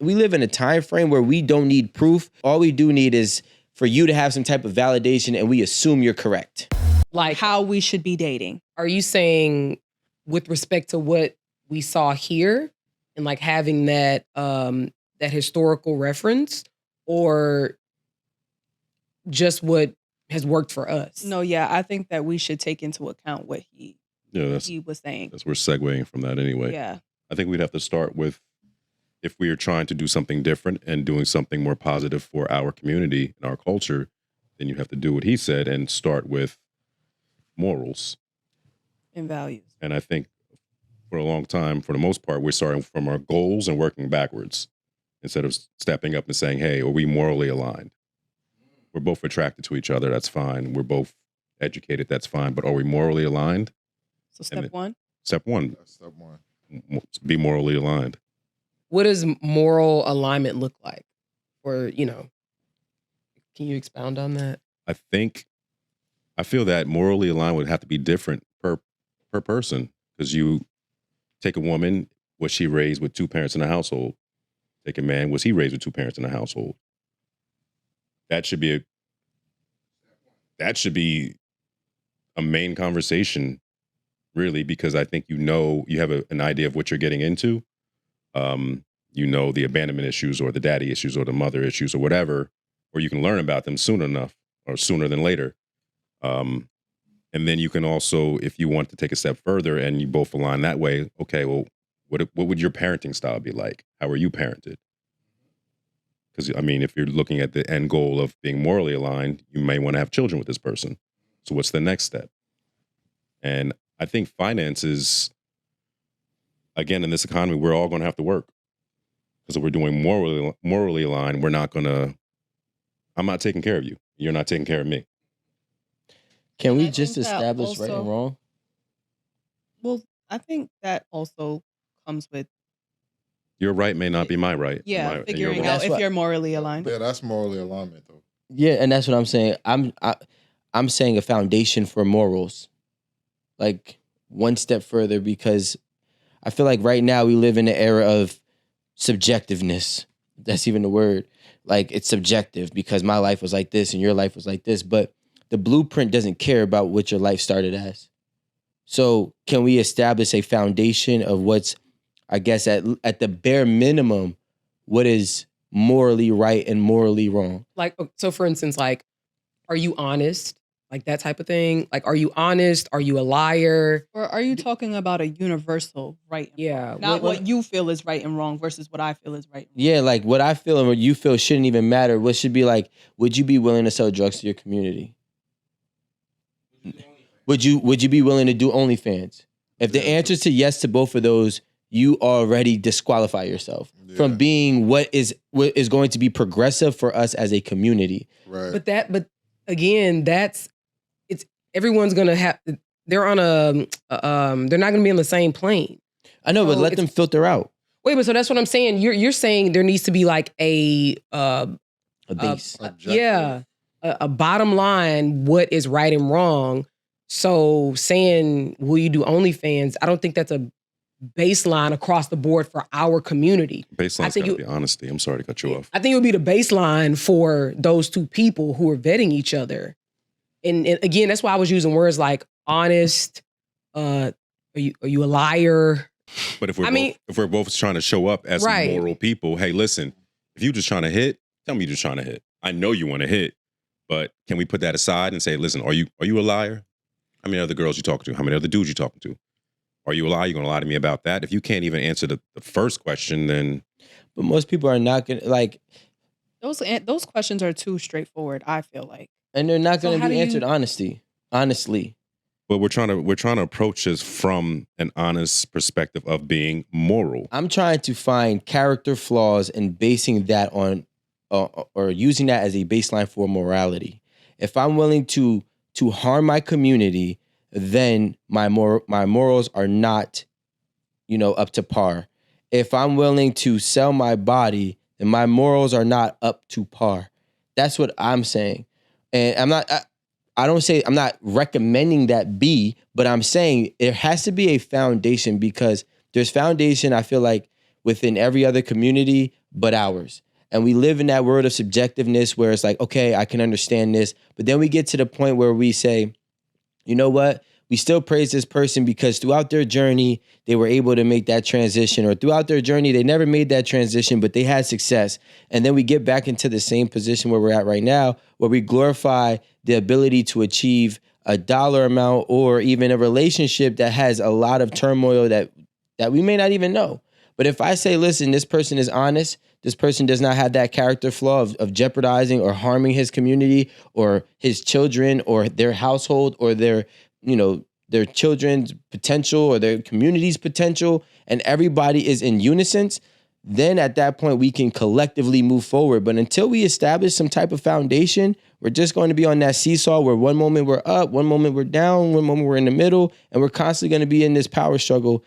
we live in a time frame where we don't need proof. All we do need is for you to have some type of validation, and we assume you're correct. Like how we should be dating. Are you saying with respect to what we saw here and like having that that historical reference, or just what has worked for us? No, yeah, I think that we should take into account what he was saying. We're segueing from that anyway. Yeah. I think we'd have to start with, if we are trying to do something different and doing something more positive for our community and our culture, then you have to do what he said and start with morals And values. And I think for a long time, for the most part, we're starting from our goals and working backwards instead of stepping up and saying, hey, are we morally aligned? We're both attracted to each other. That's fine. We're both educated. That's fine. But are we morally aligned? So step one? Step one. Step one. Be morally aligned. What does moral alignment look like? Or, can you expound on that? I feel that morally aligned would have to be different per person, because you take a woman, was she raised with two parents in the household? Take a man, was he raised with two parents in the household? That should be a main conversation, really, because I think you have an idea of what you're getting into. The abandonment issues or the daddy issues or the mother issues or whatever, or you can learn about them soon enough or sooner than later. And then you can also, if you want to take a step further and you both align that way, okay, well, what would your parenting style be like? How are you parented? Because, if you're looking at the end goal of being morally aligned, you may want to have children with this person. So what's the next step? And I think finances, again, in this economy, we're all going to have to work. Because if we're doing morally aligned, I'm not taking care of you. You're not taking care of me. Can we just establish right and wrong? Well, I think that also comes with Your right may not be my right. figuring out if you're morally aligned. Yeah, that's morally alignment, though. Yeah, and that's what I'm saying. I'm saying a foundation for morals, like one step further, because I feel like right now we live in an era of subjectiveness. That's even the word. Like, it's subjective because my life was like this and your life was like this, but the blueprint doesn't care about what your life started as. So can we establish a foundation of what's, I guess, at the bare minimum, what is morally right and morally wrong? Like, so for instance, like, are you honest? Like that type of thing? Like, are you honest? Are you a liar? Or are you talking about a universal right and wrong? Not what you feel is right and wrong versus what I feel is right and wrong. Yeah, like what I feel and what you feel shouldn't even matter. What should be like, would you be willing to sell drugs to your community? Would you be willing to do OnlyFans? If the answer to yes to both of those, you already disqualify yourself from being what is going to be progressive for us as a community. Right. But again, everyone's gonna have. They're on they're not gonna be on the same plane. I know, but let them filter out. Wait, but so that's what I'm saying. You're saying there needs to be like a base. A bottom line, what is right and wrong. So saying, will you do OnlyFans? I don't think that's a baseline across the board for our community. Baseline's got to be honesty. I'm sorry to cut you off. I think it would be the baseline for those two people who are vetting each other. And again, that's why I was using words like honest. Are you a liar? But if we're both trying to show up as moral people, hey, listen, if you're just trying to hit, tell me you're just trying to hit. I know you want to hit, but can we put that aside and say, listen, are you a liar? How many other girls you talking to? How many other dudes you talking to? Are you a liar? You going to lie to me about that? If you can't even answer the first question, then. But most people are not going to like. Those questions are too straightforward, I feel like. And they're not going to be answered honestly. But we're trying to approach this from an honest perspective of being moral. I'm trying to find character flaws and basing that on, or using that as a baseline for morality. If I'm willing to harm my community, then my morals are not, up to par. If I'm willing to sell my body, then my morals are not up to par. That's what I'm saying. And I'm not recommending that be, but I'm saying there has to be a foundation, because there's foundation, I feel like, within every other community, but ours. And we live in that world of subjectiveness where it's like, okay, I can understand this. But then we get to the point where we say, you know what? We still praise this person because throughout their journey, they were able to make that transition, or throughout their journey, they never made that transition, but they had success. And then we get back into the same position where we're at right now, where we glorify the ability to achieve a dollar amount or even a relationship that has a lot of turmoil that we may not even know. But if I say, listen, this person is honest, this person does not have that character flaw of jeopardizing or harming his community or his children or their household or their children's potential or their community's potential, and everybody is in unison, then at that point we can collectively move forward. But until we establish some type of foundation, we're just going to be on that seesaw where one moment we're up, one moment we're down, one moment we're in the middle, and we're constantly going to be in this power struggle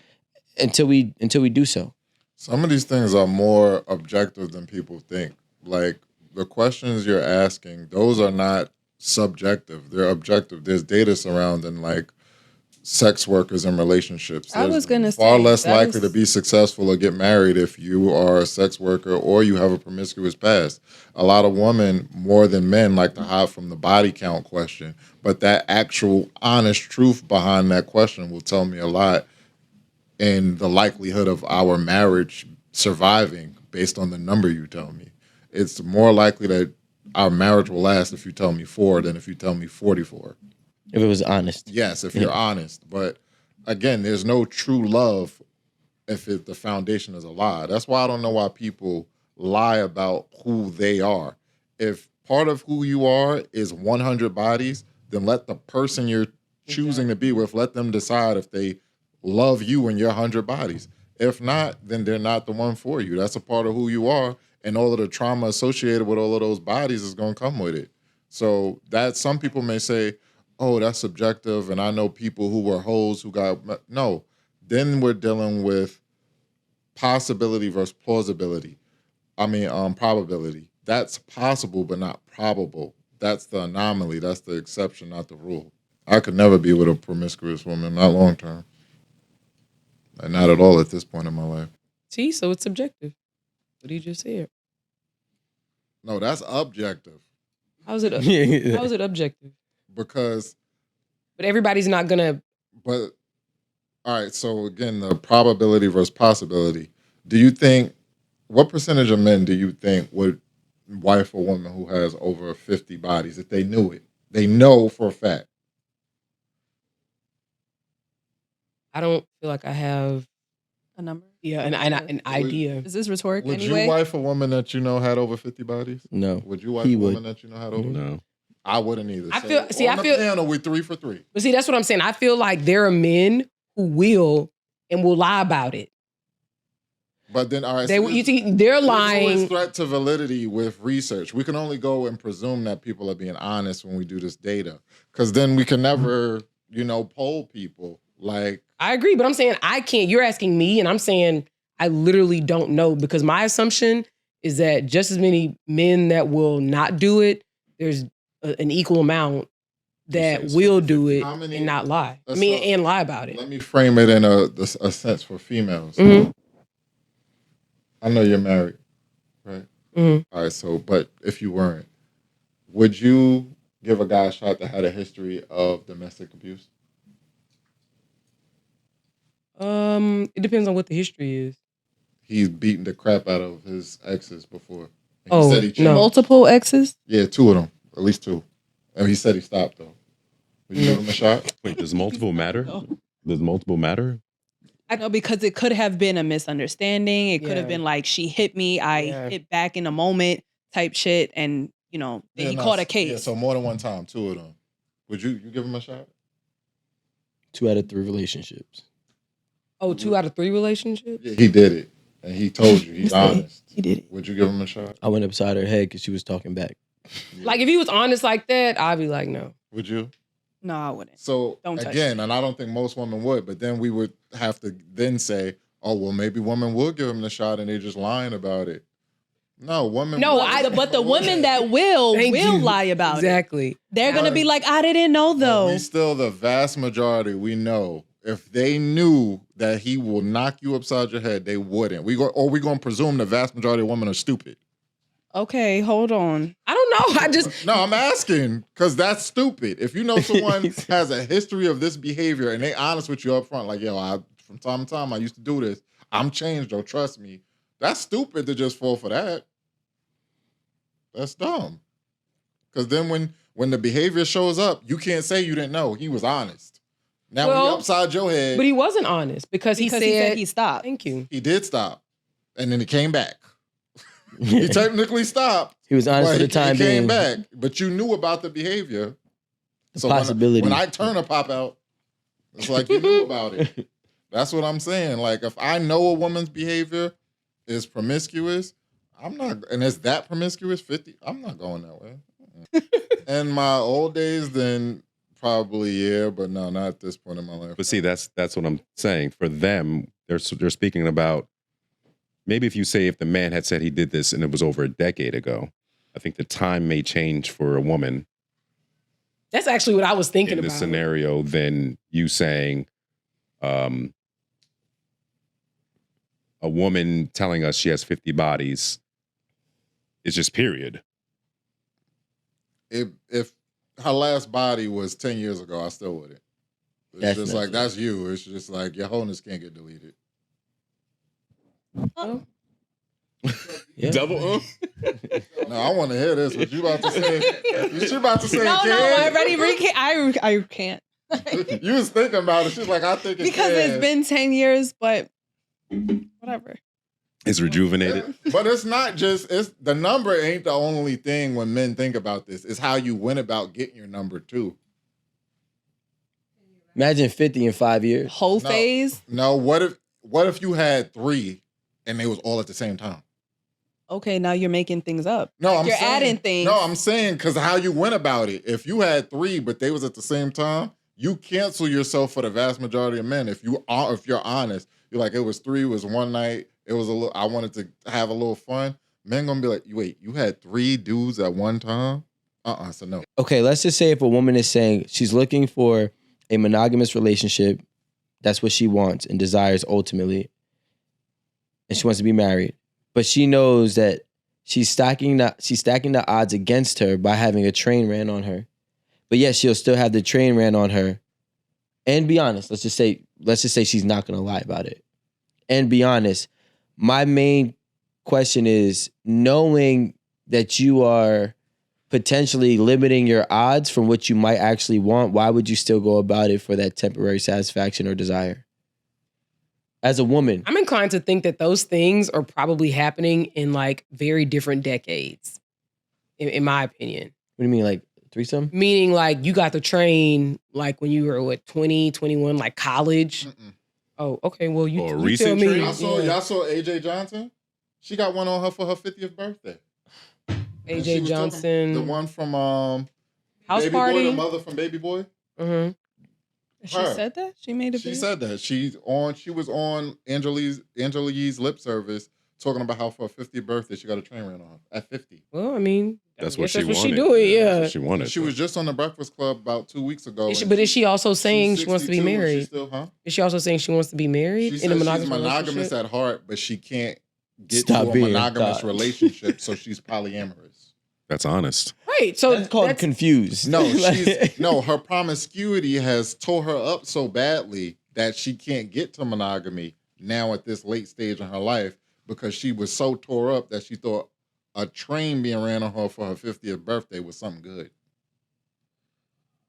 until we do so. Some of these things are more objective than people think. Like the questions you're asking, those are not subjective. They're objective. There's data surrounding like sex workers and relationships. I was going to say far less likely to be successful or get married if you are a sex worker or you have a promiscuous past. A lot of women, more than men, like to hide from the body count question, but that actual honest truth behind that question will tell me a lot in the likelihood of our marriage surviving based on the number you tell me. It's more likely that our marriage will last if you tell me 4 than if you tell me 44. If it was honest. Yes, if you're honest. But again, there's no true love if the foundation is a lie. That's why I don't know why people lie about who they are. If part of who you are is 100 bodies, then let the person you're choosing to be with, let them decide if they love you and your 100 bodies. If not, then they're not the one for you. That's a part of who you are, and all of the trauma associated with all of those bodies is going to come with it. So that some people may say, oh, that's subjective, and I know people who were hoes who got... No. Then we're dealing with possibility versus plausibility. Probability. That's possible, but not probable. That's the anomaly. That's the exception, not the rule. I could never be with a promiscuous woman, not long term. And not at all at this point in my life. See, so it's subjective. What he just said. No, that's objective. How's it objective? Because... But everybody's not going to... But, all right, so again, the probability versus possibility. Do you think... What percentage of men do you think would wife a woman who has over 50 bodies if they knew it? They know for a fact. I don't feel like I have a number. Yeah, an idea. Is this rhetorical Would anyway? you wife a woman that you know had over 50 bodies? No. Would you wife a woman that you know had over? No. I wouldn't either. I feel. Panel, we're 3 for 3. But see, that's what I'm saying. I feel like there are men who will lie about it. But then, all right, they're lying. There's always threat to validity with research. We can only go and presume that people are being honest when we do this data, because then we can never, poll people. Like, I agree, but I'm saying I can't. You're asking me, and I'm saying I literally don't know, because my assumption is that just as many men that will not do it, there's an equal amount that will do it and not lie. And lie about it. Let me frame it in a sense for females. Mm-hmm. I know you're married, right? Mm-hmm. All right, so, but if you weren't, would you give a guy a shot that had a history of domestic abuse? It depends on what the history is. He's beaten the crap out of his exes before. He said he no. Multiple exes? Yeah, 2 of them. At least 2. And he said he stopped, though. Would you give him a shot? Wait, does multiple matter? Does multiple matter? I know, because it could have been a misunderstanding. It could have been like, she hit me, I hit back in a moment type shit. And, he caught a case. Yeah, so more than one time, 2 of them. Would you give him a shot? 2 out of 3 relationships. Oh, 2 out of 3 relationships? Yeah, he did it. And he told you. He's honest. He did it. Would you give him a shot? I went upside her head because she was talking back. Yeah. Like, if he was honest like that, I'd be like, no. Would you? No, I wouldn't. So, Don't touch again, me. and I don't think most women would, but then we would have to then say, oh, well, maybe women will give him the shot and they're just lying about it. No, women... No, but the women that will lie about it. Exactly. They're going to be like, I didn't know, though. We still, the vast majority, we know If they knew that he will knock you upside your head, they wouldn't. We gonna presume the vast majority of women are stupid. Okay, hold on. I don't know. No, I'm asking because that's stupid. If you know someone has a history of this behavior and they honest with you up front, like, yo, from time to time I used to do this. I'm changed, though. Trust me. That's stupid to just fall for that. That's dumb. Because then when the behavior shows up, you can't say you didn't know. He was honest. Now when you're upside your head. But he wasn't honest because he said he stopped. Thank you. He did stop. And then he came back. He technically stopped. He was honest for the time being. He came back. But you knew about the behavior. The possibility. When I turn a pop out, it's like you knew about it. That's what I'm saying. Like, if I know a woman's behavior is promiscuous, I'm not, and it's that promiscuous, 50, I'm not going that way. In my old days, then probably, yeah, but no, not at this point in my life. But see, that's what I'm saying. For them, they're speaking about, maybe if you say if the man had said he did this and it was over a decade ago, I think the time may change for a woman. That's actually what I was thinking in this scenario than you saying, a woman telling us she has 50 bodies is just period. If her last body was 10 years ago, I still wouldn't. It's just like, that's you. It's just like, your wholeness can't get deleted. Yeah. Double No, I want to hear this. What you about to say? She about to say No, I already I can't. You was thinking about it. She's like, I think it because can. it's been 10 years, but whatever. It's rejuvenated. But it's not just, it's the number ain't the only thing when men think about this. It's how you went about getting your number too. Imagine 50 in 5 years. Whole phase? No, what if you had 3 and they was all at the same time? Okay, now you're making things up. No, like I'm you're saying, adding things. No, I'm saying because how you went about it. If you had 3, but they was at the same time, you cancel yourself for the vast majority of men. If you're honest, you're like, it was 3, it was one night. It was I wanted to have a little fun. Men gonna be like, wait, you had 3 dudes at one time? So no. Okay, let's just say if a woman is saying she's looking for a monogamous relationship, that's what she wants and desires ultimately, and she wants to be married, but she knows that she's stacking the odds against her by having a train ran on her, but yet she'll still have the train ran on her, and be honest. Let's just say she's not gonna lie about it, and be honest. My main question is, knowing that you are potentially limiting your odds from what you might actually want, why would you still go about it for that temporary satisfaction or desire? As a woman. I'm inclined to think that those things are probably happening in like very different decades, in my opinion. What do you mean, like threesome? Meaning like you got the train like when you were 20, 21, like college. Mm-mm. Oh, okay. Well, you recent tell me. train? Y'all saw AJ Johnson? She got one on her for her 50th birthday. AJ Johnson. The one from House Baby Party. Boy, the mother from Baby Boy. Mm-hmm. She said that? She made a video? She said that. She was on Angela Yee's lip service talking about how for her 50th birthday she got a train ran on at 50. Well, I mean, that's what she wanted. doing, yeah. That's what she wanted. She was just on the Breakfast Club about 2 weeks ago. But is she also saying she wants to be married? Still, Is she also saying she wants to be married She in a says monogamous she's monogamous at heart, but she can't get Stop to a being monogamous thought. relationship, so she's polyamorous. That's honest. Right. So That's called confused. No, her promiscuity has tore her up so badly that she can't get to monogamy now at this late stage in her life because she was so tore up that she thought a train being ran on her for her 50th birthday was something good.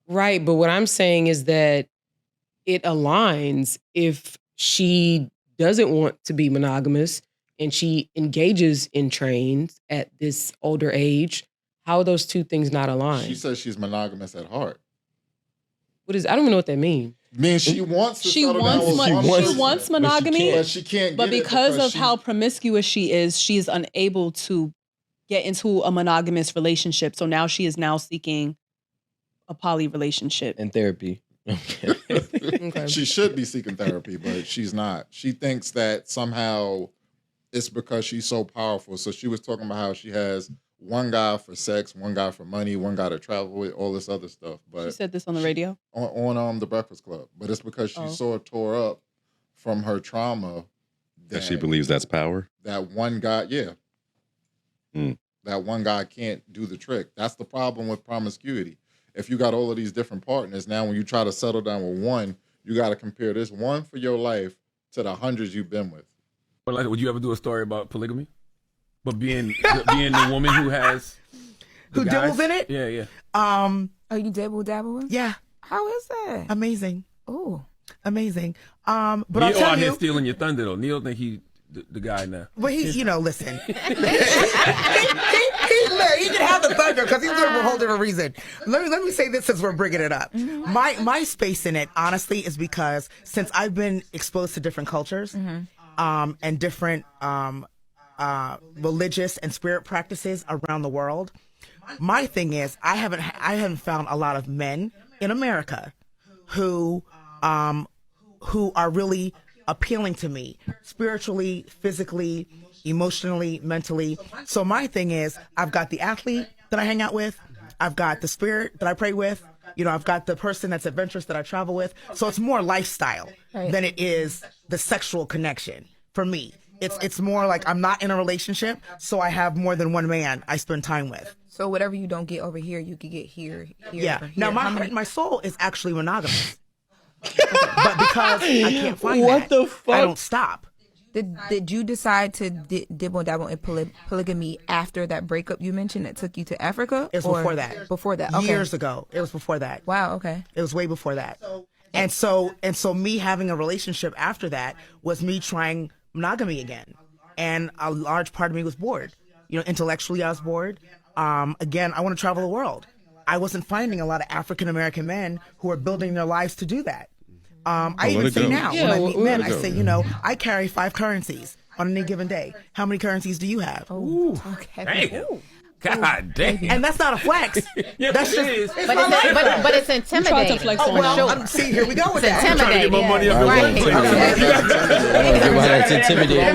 Right. But what I'm saying is that it aligns if she doesn't want to be monogamous and she engages in trains at this older age. How are those two things not aligned? She says she's monogamous at heart. I don't even know what that means. Means she wants to She settle down with one person, wants monogamy, but she can't get but it because of she- how promiscuous she is, she's unable to get into a monogamous relationship. So now she is now seeking a poly relationship. And therapy. Okay. She should be seeking therapy, but she's not. She thinks that somehow it's because she's so powerful. So she was talking about how she has one guy for sex, one guy for money, one guy to travel with, all this other stuff. But she said this on the radio? On The Breakfast Club. But it's because she's so tore up from her trauma that she believes that's power. That one guy, that one guy can't do the trick. That's the problem with promiscuity. If you got all of these different partners, now when you try to settle down with one, you got to compare this one for your life to the hundreds you've been with. But like, would you ever do a story about polygamy? But being the woman who has who dabbles in it? Yeah. Oh, you dabble? Yeah. How is that? Amazing. Oh, amazing. But Neil I'll tell out you, here stealing your thunder though. Neil think he the guy now. Well, listen. he can have the thunder because he's doing it for a whole different reason. Let me say this since we're bringing it up. My space in it, honestly, is because since I've been exposed to different cultures, and different religious and spirit practices around the world, my thing is I haven't found a lot of men in America who are really appealing to me spiritually, physically, emotionally, mentally. So my thing is I've got the athlete that I hang out with, I've got the spirit that I pray with, I've got the person that's adventurous that I travel with. So it's more lifestyle than it is the sexual connection for me. It's more like I'm not in a relationship, so I have more than one man I spend time with. So whatever you don't get over here, you can get here. Yeah. Here. Now my soul is actually monogamous. But because I can't find What that, the fuck? I don't stop. Did you decide to dibble dabble in polygamy after that breakup you mentioned that took you to Africa? It was before that. Before that, okay. Years ago. It was before that. Wow. Okay. It was way before that. And so me having a relationship after that was me trying monogamy again. And a large part of me was bored. Intellectually I was bored. Again, I want to travel the world. I wasn't finding a lot of African American men who are building their lives to do that. I even say now, when I meet men, I say, I carry 5 currencies on any given day. How many currencies do you have? Oh, okay. Damn. God damn. And that's not a flex. Yeah, That's it just, is. But it's intimidating. Tried to flex oh, on well, him. see, here we go with It's that. I'm trying to get my money up. Right. I don't get why that's intimidating.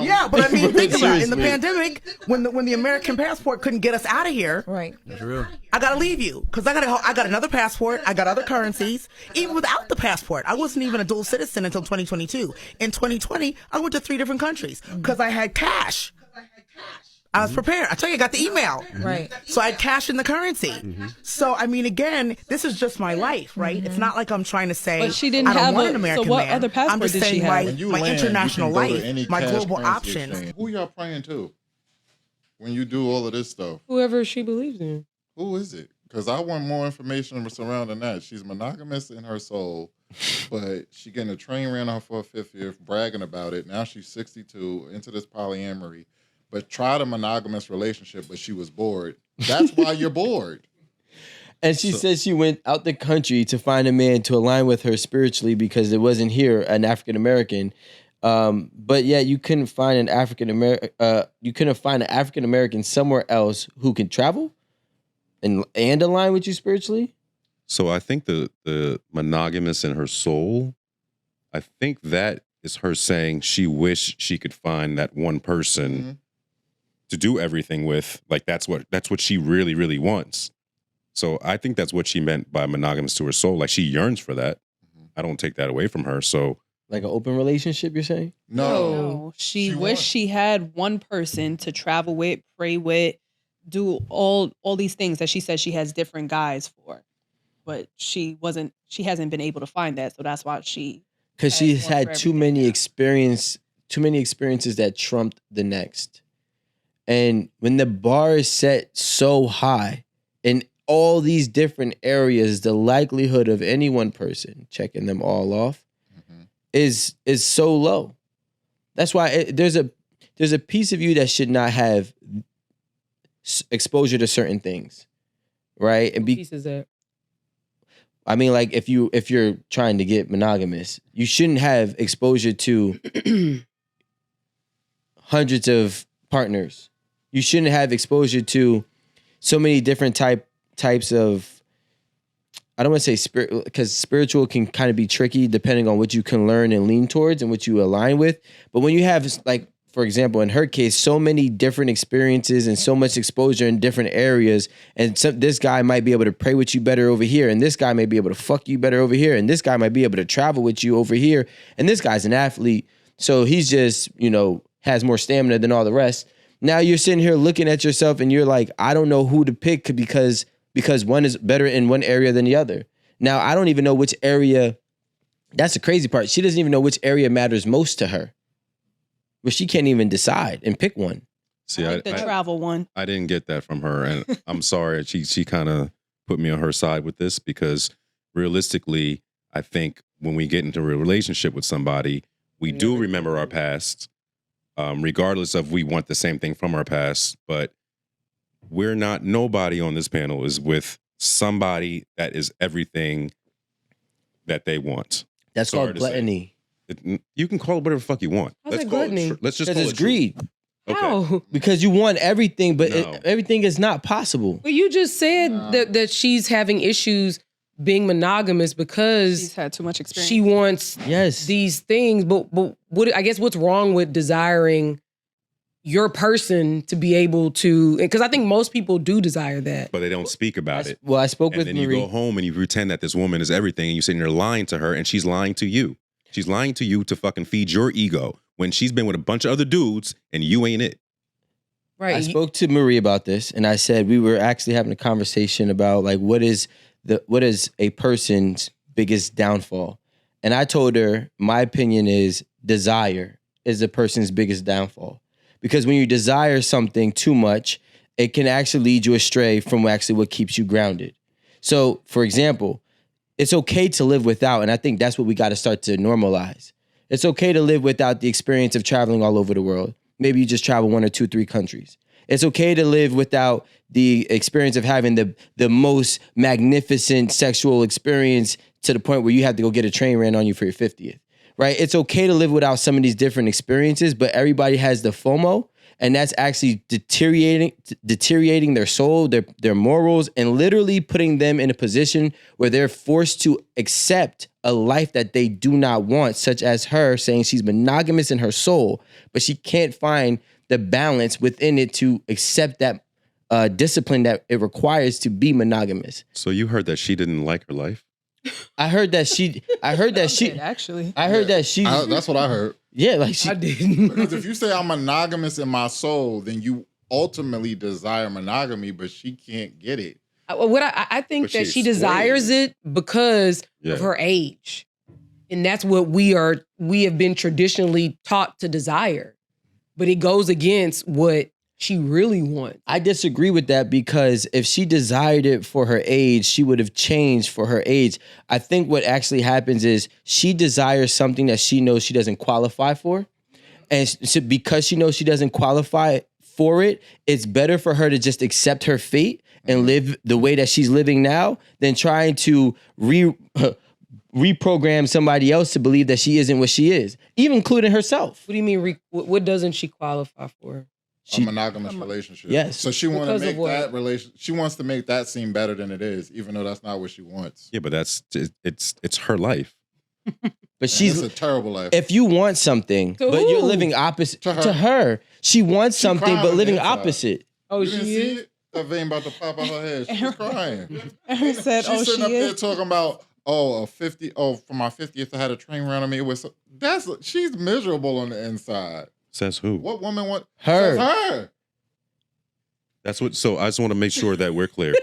Yeah, but I mean, think about it. In the Seriously. pandemic, when the American passport couldn't get us out of here, Right. That's real. I gotta leave you because I got another passport. I got other currencies. Even without the passport, I wasn't even a dual citizen until 2022. In 2020, I went to 3 different countries because I had cash. I was prepared. I tell you, I got the email. Right. So I had cash in the currency. So, I mean, again, this is just my life, right? It's not like I'm trying to say But she didn't I don't have want a- an American so what man. other passport I'm just did she saying have? my, When you my land, international you can go to life, any my cash global currency options. exchange. Who y'all praying to when you do all of this stuff? Whoever she believes in. Who is it? Because I want more information surrounding that. She's monogamous in her soul, but she getting a train ran off for her 50th, bragging about it. Now she's 62, into this polyamory, but tried a monogamous relationship, but she was bored. That's why you're bored. And she says she went out the country to find a man to align with her spiritually because it wasn't here an African American. But yeah, you couldn't find an African American somewhere else who can travel and align with you spiritually. So I think the monogamous in her soul, I think that is her saying she wished she could find that one person to do everything with. Like that's what she really, really wants. So I think that's what she meant by monogamous to her soul. Like she yearns for that. I don't take that away from her. So Like an open relationship, you're saying? No. She wished wants- she had one person to travel with, pray with, do all these things that she says she has different guys for. But she hasn't been able to find that. So that's why Because has she's one had for too everything many now. experiences that trumped the next. And when the bar is set so high in all these different areas, the likelihood of any one person checking them all off is so low. That's why there's a piece of you that should not have exposure to certain things, right? And Pieces that. I mean, like if you're trying to get monogamous, you shouldn't have exposure to hundreds of partners. You shouldn't have exposure to so many different types of I don't want to say spirit, because spiritual can kind of be tricky depending on what you can learn and lean towards and what you align with. But when you have, like, for example, in her case, so many different experiences and so much exposure in different areas, and this guy might be able to pray with you better over here, and this guy may be able to fuck you better over here, and this guy might be able to travel with you over here, and this guy's an athlete, so he's just, has more stamina than all the rest. Now you're sitting here looking at yourself and you're like, I don't know who to pick because one is better in one area than the other. Now, I don't even know which area. That's the crazy part. She doesn't even know which area matters most to her. But she can't even decide and pick one. See, I like the travel one. I didn't get that from her. And I'm sorry. She kind of put me on her side with this because realistically, I think when we get into a relationship with somebody, we do remember our past, regardless of we want the same thing from our past. But nobody on this panel is with somebody that is everything that they want. That's called gluttony. You can call it whatever the fuck you want. How's that gluttony? Let's just call it's it greed. Okay. How? Because you want everything, but No. everything is not possible. Well, you just said that she's having issues being monogamous because She's had too much experience. she wants Yes. these things. But I guess what's wrong with desiring your person to be able to? Because I think most people do desire that. But they don't speak about it. Well, I spoke And with then Marie. you go home and you pretend that this woman is everything, and you sitting there lying to her, and she's lying to you. She's lying to you to fucking feed your ego when she's been with a bunch of other dudes and you ain't it. Right. I spoke to Marie about this, and I said we were actually having a conversation about like what is a person's biggest downfall, and I told her my opinion is desire is a person's biggest downfall, because when you desire something too much, it can actually lead you astray from actually what keeps you grounded. So, for example, it's okay to live without, and I think that's what we got to start to normalize. It's okay to live without the experience of traveling all over the world. Maybe you just travel 1 or 2, 3 countries. It's okay to live without the experience of having the most magnificent sexual experience to the point where you have to go get a train ran on you for your 50th, right? It's okay to live without some of these different experiences, but everybody has the FOMO, and that's actually deteriorating their soul, their morals, and literally putting them in a position where they're forced to accept a life that they do not want, such as her saying she's monogamous in her soul, but she can't find the balance within it to accept that discipline that it requires to be monogamous. So you heard that she didn't like her life? I heard that she. Actually, That's what I heard. Yeah, like she. I didn't. Because if you say I'm monogamous in my soul, then you ultimately desire monogamy, but she can't get it. I think But that she she desires it because Yeah. of her age, and that's what we have been traditionally taught to desire. But it goes against what she really wants. I disagree with that, because if she desired it for her age, she would have changed for her age. I think what actually happens is she desires something that she knows she doesn't qualify for. And so because she knows she doesn't qualify for it, it's better for her to just accept her fate and live the way that she's living now than trying to reprogram somebody else to believe that she isn't what she is, even including herself. What do you mean? What doesn't she qualify for? A monogamous relationship. Yes. So she wants to Because of make what? that relation. She wants to make that seem better than it is, even though that's not what she wants. Yeah, but it's her life. But It's she's a terrible life. if you want something, To but you're who? living opposite To her. to her. She wants something, crying but on living the inside. opposite. Oh, You didn't she see is. it? That vein about to pop out her head. She's crying. Aaron said, She's "Oh, sitting up she there is." talking about, for my 50th, I had a train around on me. She's miserable on the inside. Says who? What woman want Her. Says her. That's what. So I just want to make sure that we're clear.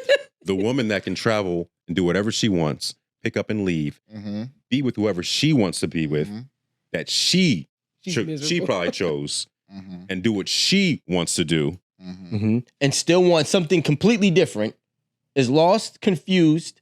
The woman that can travel and do whatever she wants, pick up and leave, Mm-hmm. be with whoever she wants to be with, Mhm. that she She's she miserable. probably chose, Mm-hmm. and do what she wants to do. Mm-hmm. Mm-hmm. And still want something completely different, is lost, confused,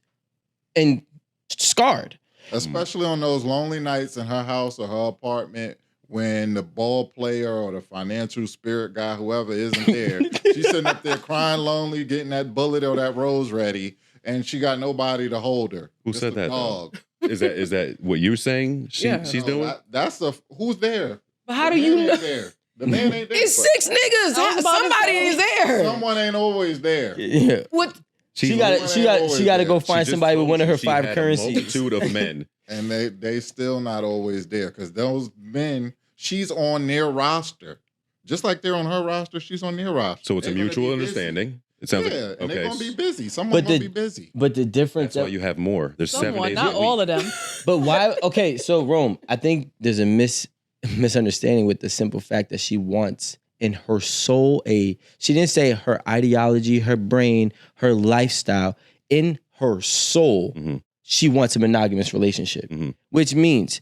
and scarred. Especially on those lonely nights in her house or her apartment when the ball player or the financial spirit guy, whoever isn't there, she's sitting up there crying lonely, getting that bullet or that rose ready, and she got nobody to hold her. Who Just said a that, though? dog. Is that what you're saying? Yeah. She's No, doing. that's who's there? But how The do you man know? ain't there. The man ain't there. It's but 6 niggas. I was about to Somebody say. is there. Someone ain't always there. Yeah. What? She got to go find somebody with one of her she 5 had currencies. A multitude of men. And they still not always there because those men, she's on their roster. Just like they're on her roster, she's on their roster. So it's a mutual understanding. It sounds like and they're gonna be busy. Someone's gonna be busy. But the difference that's why you have more. There's 7 days. Not all of them. But why? Okay, so Rome, I think there's a misunderstanding with the simple fact that she wants in her soul she didn't say her ideology, her brain, her lifestyle. In her soul, she wants a monogamous relationship, which means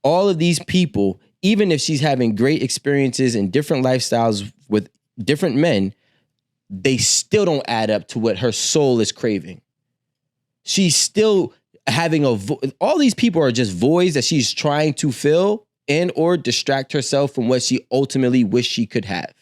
all of these people, even if she's having great experiences and different lifestyles with different men, they still don't add up to what her soul is craving. She's still having all these people are just voids that she's trying to fill and or distract herself from what she ultimately wished she could have.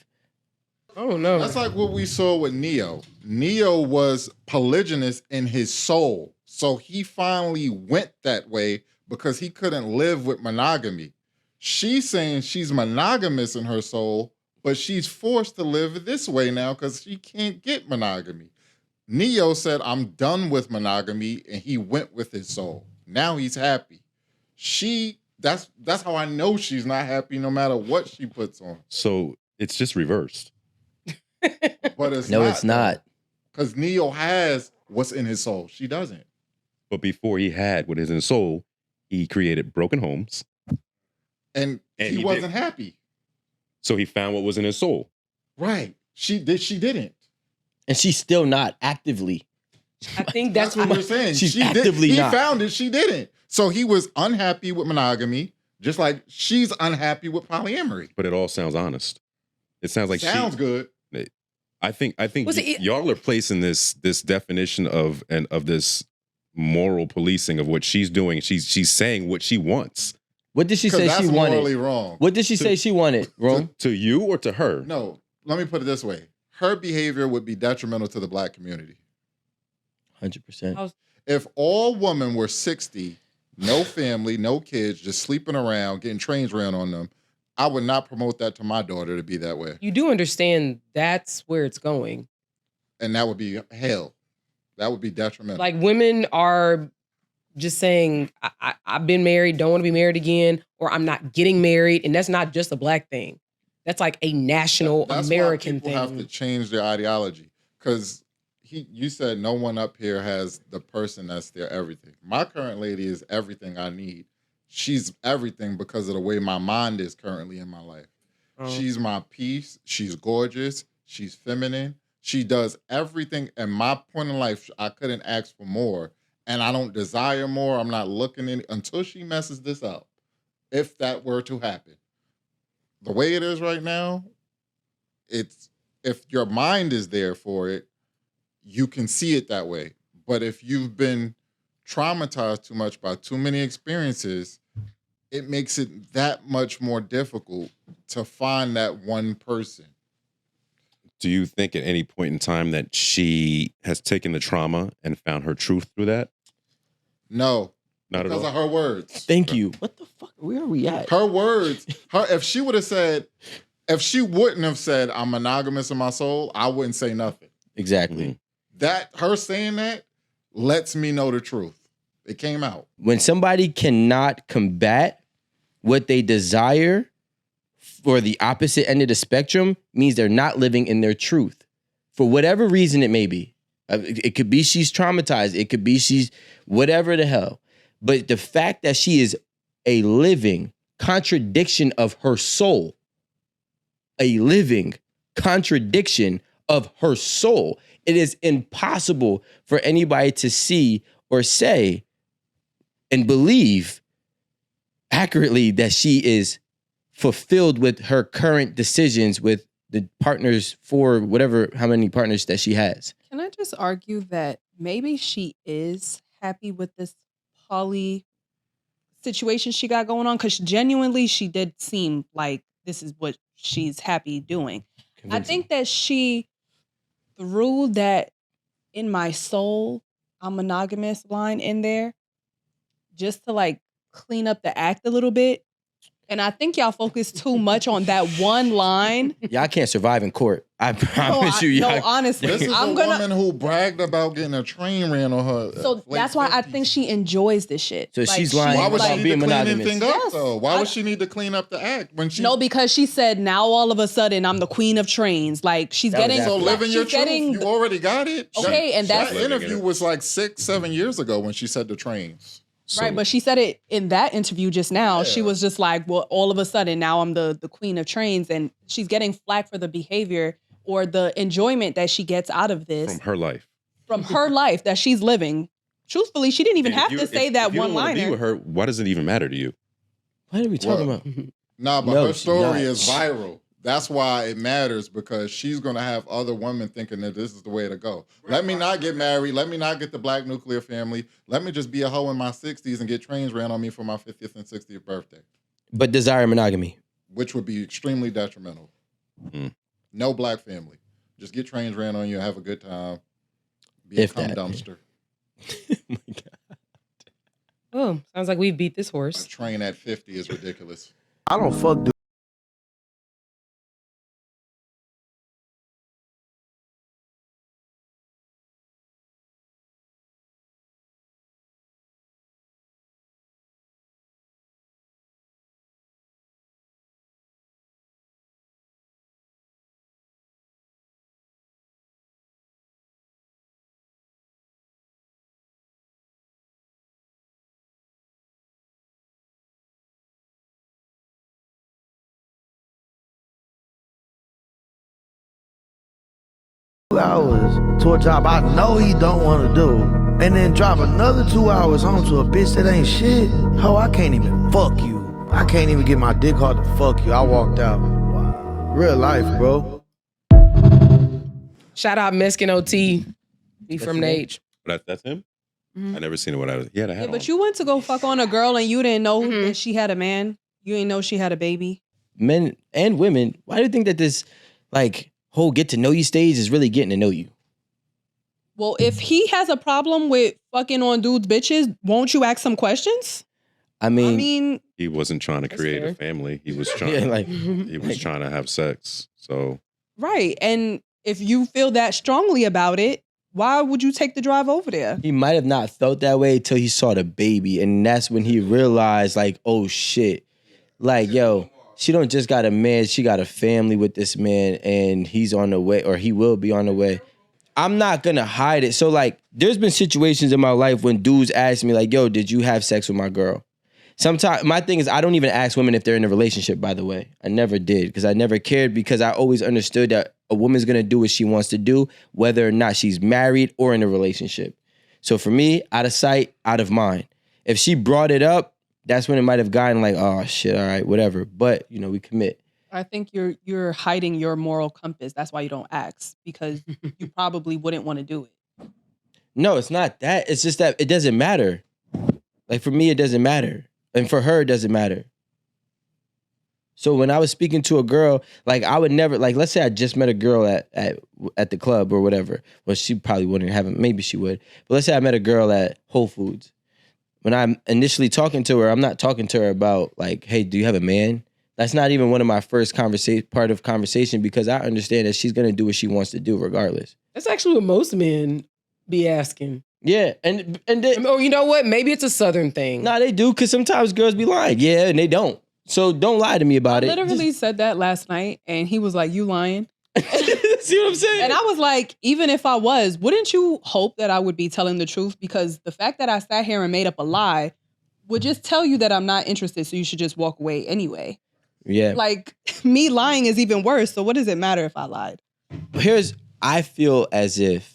Oh no. That's like what we saw with Neo. Neo was polygynous in his soul. So he finally went that way because he couldn't live with monogamy. She's saying she's monogamous in her soul, but she's forced to live this way now because she can't get monogamy. Neo said, I'm done with monogamy, and he went with his soul. Now he's happy. That's how I know she's not happy no matter what she puts on. So it's just reversed. But it's not. Because Neo has what's in his soul. She doesn't. But before he had what is in his soul, he created broken homes. And he wasn't happy. So he found what was in his soul. Right. She didn't. And she's still not actively. I think that's what we're saying. She's actively not. He found it, she didn't. So he was unhappy with monogamy, just like she's unhappy with polyamory. But it all sounds honest. It sounds like sounds good. I think y'all are placing this definition of this moral policing of what she's doing. She's saying what she wants. What did she say she wanted? Morally wrong. What did she say she wanted, Rome? To you or to her? No, let me put it this way. Her behavior would be detrimental to the Black community. 100%. If all women were 60, no family, no kids, just sleeping around, getting trains ran on them, I would not promote that to my daughter to be that way. You do understand that's where it's going. And that would be hell. That would be detrimental. Like women are just saying, I've been married, don't want to be married again, or I'm not getting married. And that's not just a Black thing. That's like a national American thing. People have to change their ideology. Because you said no one up here has the person that's their everything. My current lady is everything I need. She's everything because of the way my mind is currently in my life. She's my peace. She's gorgeous. She's feminine. She does everything. In my point in life, I couldn't ask for more. And I don't desire more. I'm not looking in until she messes this up. If that were to happen. The way it is right now, if your mind is there for it, you can see it that way. But if you've been traumatized too much by too many experiences, it makes it that much more difficult to find that one person. Do you think at any point in time that she has taken the trauma and found her truth through that? No. Not at all. Because of her words. Thank you. What the fuck? Where are we at? Her words. If she wouldn't have said, I'm monogamous in my soul, I wouldn't say nothing. Exactly. Her saying that lets me know the truth. It came out. When somebody cannot combat what they desire for the opposite end of the spectrum, means they're not living in their truth. For whatever reason it may be. It could be she's traumatized. It could be she's whatever the hell. But the fact that she is a living contradiction of her soul, a living contradiction of her soul, it is impossible for anybody to see or say and believe accurately that she is fulfilled with her current decisions with the partners for whatever, how many partners that she has. Can I just argue that maybe she is happy with this poly situation she got going on? Because genuinely, she did seem like this is what she's happy doing. I think that she threw that in my soul, I'm monogamous line in there just to like clean up the act a little bit. And I think y'all focus too much on that one line. Y'all can't survive in court. I promise you. No, Y'all. honestly, This is a woman who bragged about getting a train ran on her. So that's why I think she enjoys this shit. So she's lying. Why would about she need being to clean monogamous. anything up though? Why would she need to clean up the act when she? No, because she said now all of a sudden I'm the queen of trains. Like she's getting. So living your she's truth, getting, you already got it. Okay, and that that's interview was like 6-7 years ago when she said the trains. Right, but she said it in that interview just now. Yeah. She was just like, well, all of a sudden now I'm the queen of trains, and she's getting flack for the behavior or the enjoyment that she gets out of this. From her life. From her life that she's living. Truthfully, she didn't even have to say that one liner. If you don't want to be with her, why does it even matter to you? What are we talking about? Nah, but her story is viral. That's why it matters, because she's going to have other women thinking that this is the way to go. Let me not get married. Let me not get the black nuclear family. Let me just be a hoe in my 60s and get trains ran on me for my 50th and 60th birthday. But desire monogamy. Which would be extremely detrimental. No black family. Just get trains ran on you and have a good time. Be a cum dumpster. Oh my God. Oh, sounds like we beat this horse. A train at 50 is ridiculous. I don't fuck dudes. Hours to a job I know he don't want to do, and then drop another 2 hours home to a bitch that ain't shit. Ho, I can't even fuck you. I can't even get my dick hard to fuck you. I walked out. Real life, bro. Shout out Meskin OT. He from Nage. That's him? I never seen it when I was. Yeah, but you went to go fuck on a girl and you didn't know that she had a man. You didn't know she had a baby. Men and women, why do you think that this whole get to know you stage is really getting to know you? Well, if he has a problem with fucking on dudes' bitches, won't you ask some questions? I mean he wasn't trying to create a family. He was trying he was trying to have sex. So right. And if you feel that strongly about it, why would you take the drive over there? He might have not felt that way until he saw the baby. And that's when he realized, oh shit. Yo, she don't just got a man, she got a family with this man, and he's on the way, or he will be on the way. I'm not gonna hide it. So there's been situations in my life when dudes ask me yo, did you have sex with my girl? Sometimes my thing is I don't even ask women if they're in a relationship, by the way. I never did, because I never cared, because I always understood that a woman's gonna do what she wants to do, whether or not she's married or in a relationship. So for me, out of sight, out of mind. If she brought it up, that's when it might have gotten oh shit, all right, whatever. But we commit. I think you're hiding your moral compass. That's why you don't ask, because you probably wouldn't want to do it. No, it's not that. It's just that it doesn't matter. For me, it doesn't matter. And for her, it doesn't matter. So when I was speaking to a girl, I would never, let's say I just met a girl at the club or whatever. Well, she probably wouldn't have it. Maybe she would. But let's say I met a girl at Whole Foods. When I'm initially talking to her, I'm not talking to her about hey, do you have a man? That's not even one of my first part of conversation, because I understand that she's gonna do what she wants to do regardless. That's actually what most men be asking. Yeah, and then, you know what? Maybe it's a Southern thing. Nah, they do, because sometimes girls be lying. Yeah, and they don't. So don't lie to me about it. I literally said that last night, and he was like, "You lying?" See what I'm saying? And I was like, even if I was, wouldn't you hope that I would be telling the truth? Because the fact that I sat here and made up a lie would just tell you that I'm not interested, so you should just walk away anyway. Yeah. Me lying is even worse, so what does it matter if I lied? I feel as if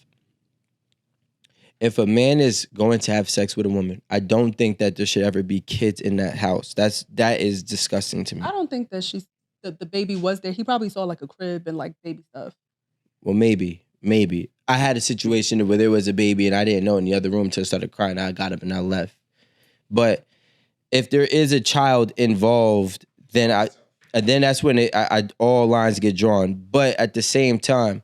a man is going to have sex with a woman, I don't think that there should ever be kids in that house. That is disgusting to me. I don't think that the baby was there. He probably saw a crib and baby stuff. Well, maybe. I had a situation where there was a baby and I didn't know in the other room until I started crying. I got up and I left. But if there is a child involved, then that's when all lines get drawn. But at the same time,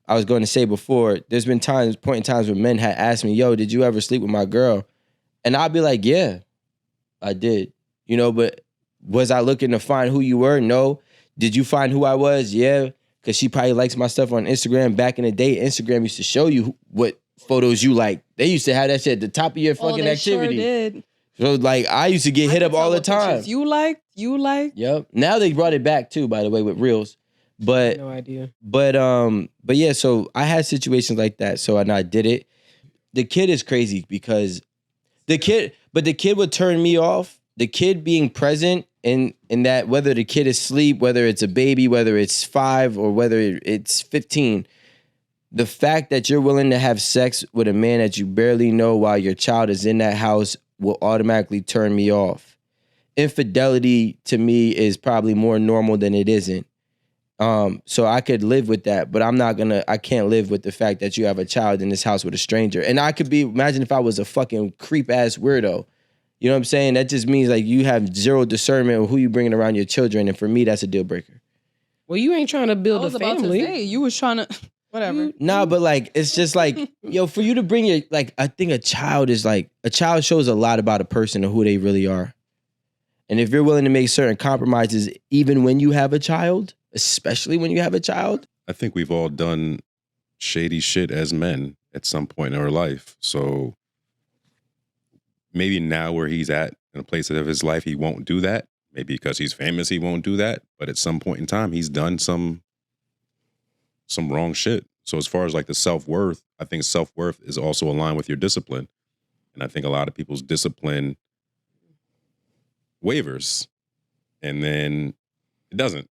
I was going to say before, there's been point in times when men had asked me, yo, did you ever sleep with my girl? And I'd be like, yeah, I did. But Was I looking to find who you were? No. Did you find who I was? Yeah. Because she probably likes my stuff on Instagram. Back in the day, Instagram used to show you what photos you like. They used to have that shit at the top of your fucking they activity. Sure did. So like I used to get hit up all the time. You like. Yep. Now they brought it back too, by the way, with Reels. But No idea. But yeah, so I had situations like that. So I did it. The kid is crazy because the kid would turn me off. The kid being present in that, whether the kid is asleep, whether it's a baby, whether it's 5 or whether it's 15, the fact that you're willing to have sex with a man that you barely know while your child is in that house will automatically turn me off. Infidelity to me is probably more normal than it isn't. So I could live with that, but I can't live with the fact that you have a child in this house with a stranger. And imagine if I was a fucking creep ass weirdo. You know what I'm saying? That just means like you have zero discernment of who you bringing around your children. And for me, that's a deal breaker. Well, you ain't trying to build a family. About to say, you was trying to, whatever. Nah, but like, it's just like, yo, for you to bring I think a child shows a lot about a person and who they really are. And if you're willing to make certain compromises, even when you have a child, especially when you have a child. I think we've all done shady shit as men at some point in our life. So maybe now where he's at in a place of his life, he won't do that. Maybe because he's famous, he won't do that. But at some point in time, he's done some wrong shit. So as far as like the self-worth, I think self-worth is also aligned with your discipline. And I think a lot of people's discipline wavers and then it doesn't.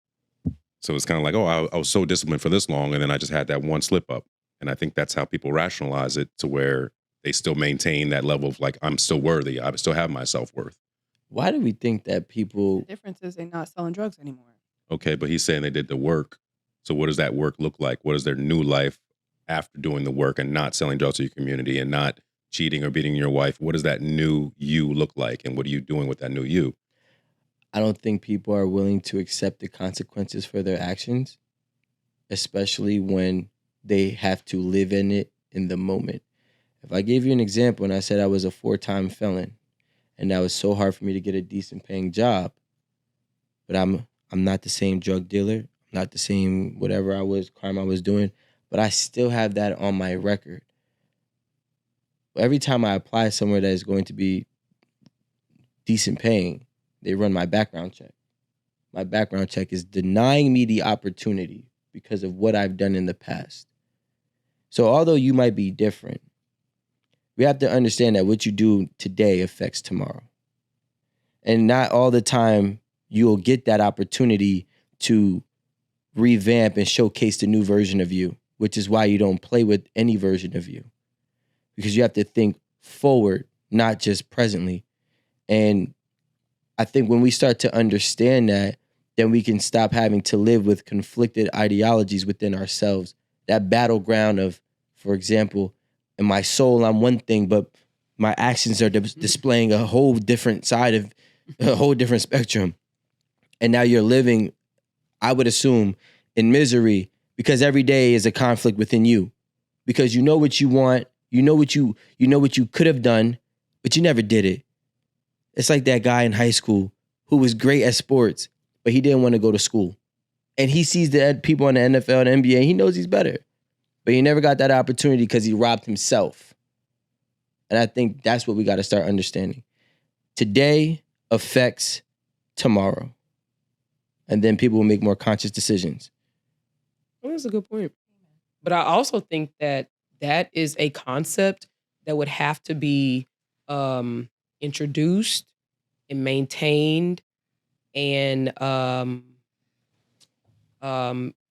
So it's kind of like, oh, I was so disciplined for this long and then I just had that one slip up. And I think that's how people rationalize it to where they still maintain that level of like, I'm still worthy. I still have my self-worth. Why do we think that people... The difference is they're not selling drugs anymore. Okay, but he's saying they did the work. So what does that work look like? What is their new life after doing the work and not selling drugs to your community and not cheating or beating your wife? What does that new you look like? And what are you doing with that new you? I don't think people are willing to accept the consequences for their actions, especially when they have to live in it in the moment. If I gave you an example and I said I was a 4-time felon and that was so hard for me to get a decent paying job, but I'm not the same drug dealer, not the same whatever crime I was doing, but I still have that on my record. Every time I apply somewhere that is going to be decent paying, they run my background check. My background check is denying me the opportunity because of what I've done in the past. So although you might be different, we have to understand that what you do today affects tomorrow. And not all the time you'll get that opportunity to revamp and showcase the new version of you, which is why you don't play with any version of you. Because you have to think forward, not just presently. And I think when we start to understand that, then we can stop having to live with conflicted ideologies within ourselves. That battleground of, for example, in my soul, I'm one thing, but my actions are displaying a whole different side of a whole different spectrum. And now you're living, I would assume, in misery because every day is a conflict within you. Because you know what you want, you know what you could have done, but you never did it. It's like that guy in high school who was great at sports, but he didn't want to go to school. And he sees the people in the NFL and NBA, he knows he's better. But he never got that opportunity because he robbed himself. And I think that's what we got to start understanding. Today affects tomorrow. And then people will make more conscious decisions. Well, that's a good point. But I also think that is a concept that would have to be introduced and maintained and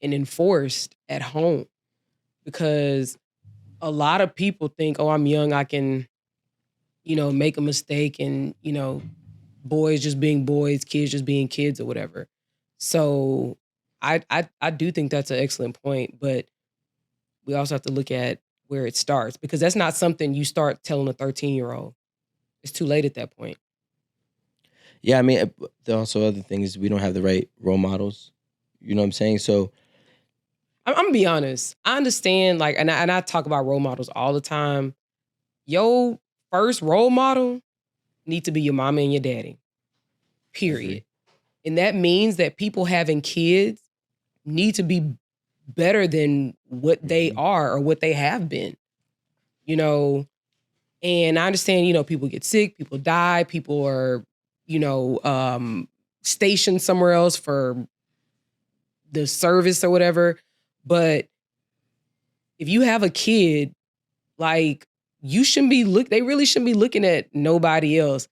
enforced at home. Because a lot of people think, oh, I'm young, I can, make a mistake and, boys just being boys, kids just being kids or whatever. So I do think that's an excellent point, but we also have to look at where it starts because that's not something you start telling a 13-year-old. It's too late at that point. Yeah, I mean, the also other thing is we don't have the right role models. You know what I'm saying? So I'm gonna be honest. I understand, and I talk about role models all the time. Your first role model need to be your mama and your daddy. Period. And that means that people having kids need to be better than what they are or what they have been, you know. And I understand, you know, people get sick, people die, people are, you know, stationed somewhere else for the service or whatever. But if you have a kid, like, you shouldn't be they really shouldn't be looking at nobody else.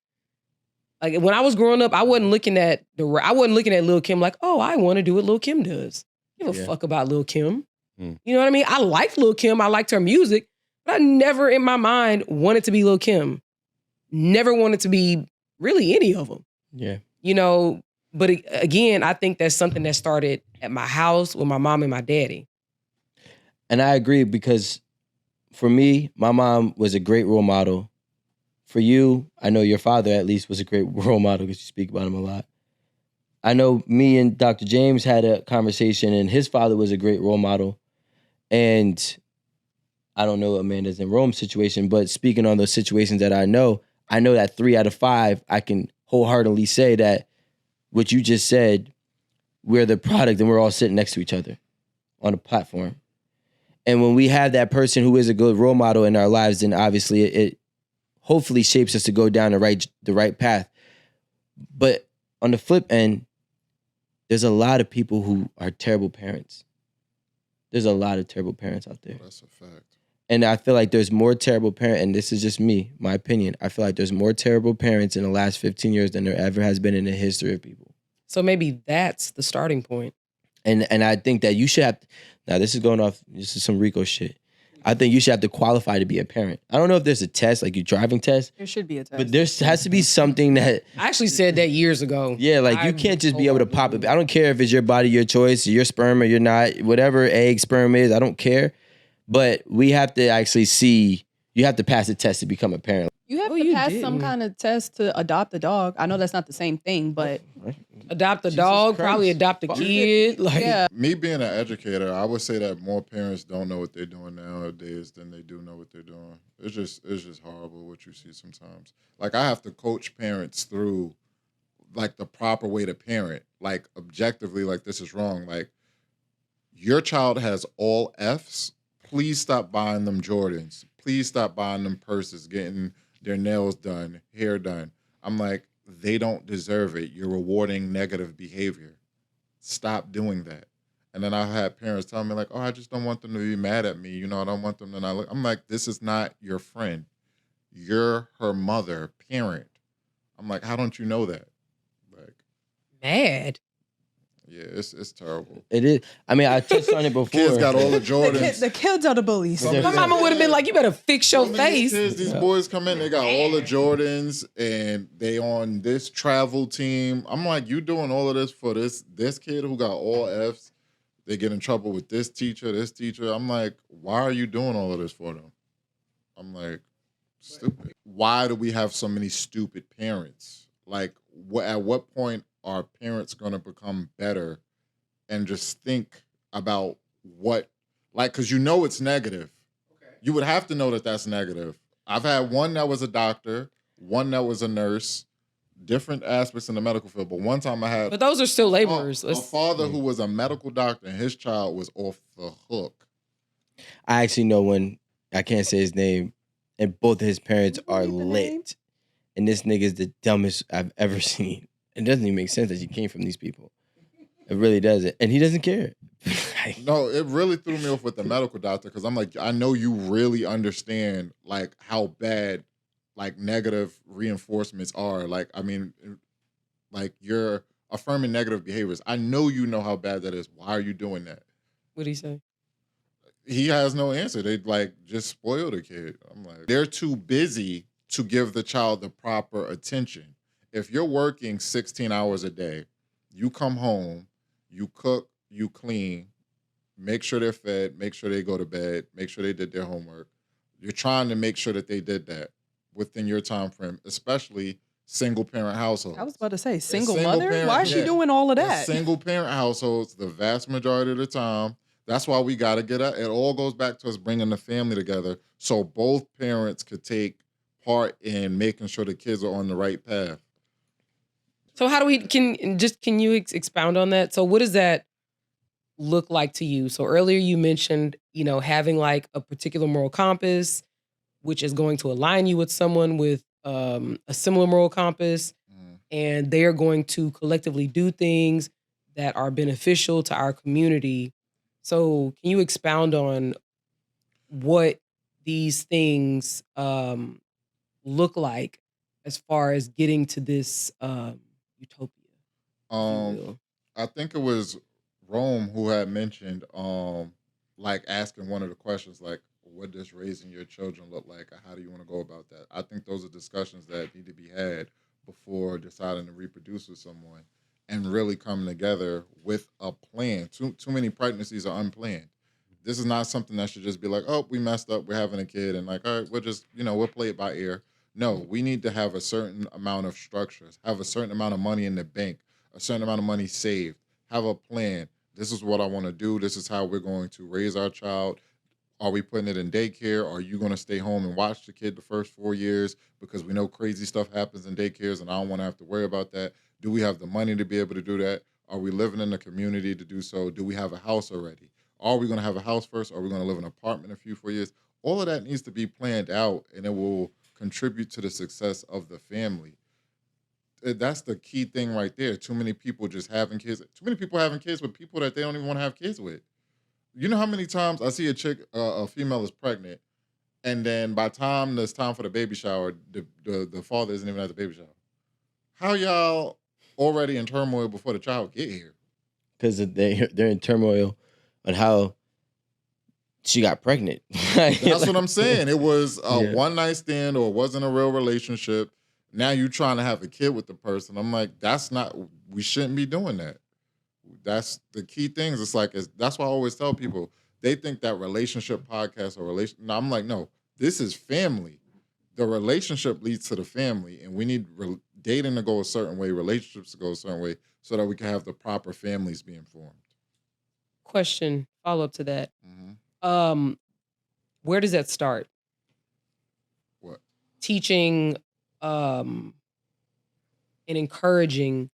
Like, when I was growing up, I wasn't looking at Lil' Kim like, oh, I want to do what Lil' Kim does. Give a fuck about Lil' Kim. You know what I mean? I liked Lil' Kim. I liked her music, but I never in my mind wanted to be Lil' Kim. Never wanted to be really any of them. Yeah. You know, but again, I think that's something that started at my house with my mom and my daddy. And I agree, because for me, my mom was a great role model. For you, I know your father at least was a great role model because you speak about him a lot. I know me and Dr. James had a conversation and his father was a great role model. And I don't know Amanda's in Rome situation, but speaking on those situations that I know that 3 out of 5, I can wholeheartedly say that what you just said, we're the product and we're all sitting next to each other on a platform. And when we have that person who is a good role model in our lives, then obviously it hopefully shapes us to go down the right path. But on the flip end, there's a lot of people who are terrible parents. There's a lot of terrible parents out there. That's a fact. And I feel like there's more terrible parents, and this is just me, my opinion. I feel like there's more terrible parents in the last 15 years than there ever has been in the history of people. So maybe that's the starting point. And I think that you should have, now this is some Rico shit. I think you should have to qualify to be a parent. I don't know if there's a test, like your driving test. There should be a test. But there has to be something that... I actually said that years ago. Yeah, like you can't just be able to pop it. I don't care if it's your body, your choice, your sperm or you're not, whatever egg, sperm is, I don't care. But we have to actually see, you have to pass a test to become a parent. You have to pass some kind of test to adopt a dog. I know that's not the same thing, but adopt a dog, probably adopt a kid. Like, yeah. Me being an educator, I would say that more parents don't know what they're doing nowadays than they do know what they're doing. It's just horrible what you see sometimes. Like, I have to coach parents through like the proper way to parent, like objectively, like this is wrong. Like, your child has all Fs. Please stop buying them Jordans. Please stop buying them purses, getting their nails done, hair done. I'm like, they don't deserve it. You're rewarding negative behavior. Stop doing that. And then I had parents tell me like, oh, I just don't want them to be mad at me. You know, I don't want them to not look. I'm like, this is not your friend. You're her mother, parent. I'm like, how don't you know that? Like, mad. Yeah, it's terrible. It is. I mean, I touched on it before. Kids got all the Jordans. The kids are the bullies. My mama would have been like, you better fix your face. These boys come in, they got all the Jordans and they on this travel team. I'm like, you doing all of this for this kid who got all Fs. They get in trouble with this teacher. I'm like, why are you doing all of this for them? I'm like, stupid. Why do we have so many stupid parents? Like, at what point are parents going to become better and just think about what, like, because you know it's negative. Okay. You would have to know that that's negative. I've had one that was a doctor, one that was a nurse, different aspects in the medical field. But one time I had... But those are still laborers. A father who was a medical doctor and his child was off the hook. I actually know one, I can't say his name, and both of his parents are lit. And this nigga is the dumbest I've ever seen. It doesn't even make sense that you came from these people. It really doesn't. And he doesn't care. No, it really threw me off with the medical doctor because I'm like, I know you really understand like how bad like negative reinforcements are. Like, I mean, like you're affirming negative behaviors. I know you know how bad that is. Why are you doing that? What'd he say? He has no answer. They like just spoil the kid. I'm like, they're too busy to give the child the proper attention. If you're working 16 hours a day, you come home, you cook, you clean, make sure they're fed, make sure they go to bed, make sure they did their homework. You're trying to make sure that they did that within your time frame, especially single parent households. I was about to say, single mother? Why is she doing all of that? Single parent households, the vast majority of the time, that's why we got to get up. It all goes back to us bringing the family together so both parents could take part in making sure the kids are on the right path. So how do we, can you expound on that? So what does that look like to you? So earlier you mentioned, having like a particular moral compass, which is going to align you with someone with a similar moral compass, and they are going to collectively do things that are beneficial to our community. So can you expound on what these things look like as far as getting to this utopia, if you will? I think it was Rome who had mentioned like asking one of the questions like, what does raising your children look like? Or how do you want to go about that? I think those are discussions that need to be had before deciding to reproduce with someone and really coming together with a plan. Too many pregnancies are unplanned. This is not something that should just be like, oh, we messed up, we're having a kid, and like, all right, we'll just, we'll play it by ear. No, we need to have a certain amount of structures, have a certain amount of money in the bank, a certain amount of money saved, have a plan. This is what I want to do. This is how we're going to raise our child. Are we putting it in daycare? Are you going to stay home and watch the kid the first 4 years? Because we know crazy stuff happens in daycares and I don't want to have to worry about that. Do we have the money to be able to do that? Are we living in the community to do so? Do we have a house already? Are we going to have a house first? Are we going to live in an apartment in a few 4 years? All of that needs to be planned out and it will contribute to the success of the family. That's the key thing right there. Too many people just having kids. Too many people having kids with people that they don't even want to have kids with. You know how many times I see a chick, a female is pregnant, and then by the time it's time for the baby shower, the father isn't even at the baby shower. How y'all already in turmoil before the child get here? Because they're in turmoil on how she got pregnant. That's what I'm saying. It was a one night stand or it wasn't a real relationship. Now you trying to have a kid with the person. I'm like, we shouldn't be doing that. That's the key things. It's like, that's why I always tell people, they think that relationship podcast or no, I'm like, no, this is family. The relationship leads to the family, and we need dating to go a certain way, relationships to go a certain way, so that we can have the proper families being formed. Question, follow up to that. Where does that start? What? Teaching and encouraging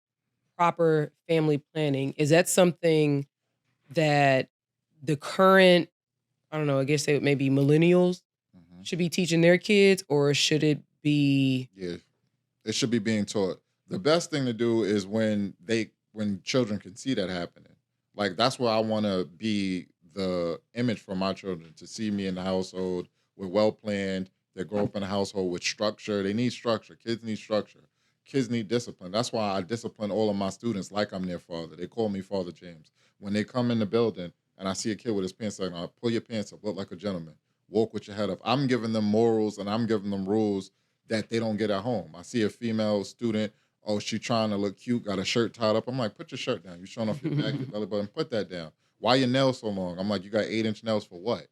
proper family planning. Is that something that the current, I don't know, I guess they would maybe millennials should be teaching their kids, or should it be? Yeah, it should be being taught. The best thing to do is when children can see that happening. Like, that's where I want to be the image for my children, to see me in the household. We're well planned. They grow up in a household with structure. They need structure. Kids need structure. Kids need discipline. That's why I discipline all of my students like I'm their father. They call me Father James. When they come in the building and I see a kid with his pants down, I pull your pants up, look like a gentleman, walk with your head up. I'm giving them morals and I'm giving them rules that they don't get at home. I see a female student, oh, she trying to look cute, got a shirt tied up. I'm like, put your shirt down. You showing off your back, your belly button, put that down. Why your nails so long? I'm like, you got 8-inch nails for what?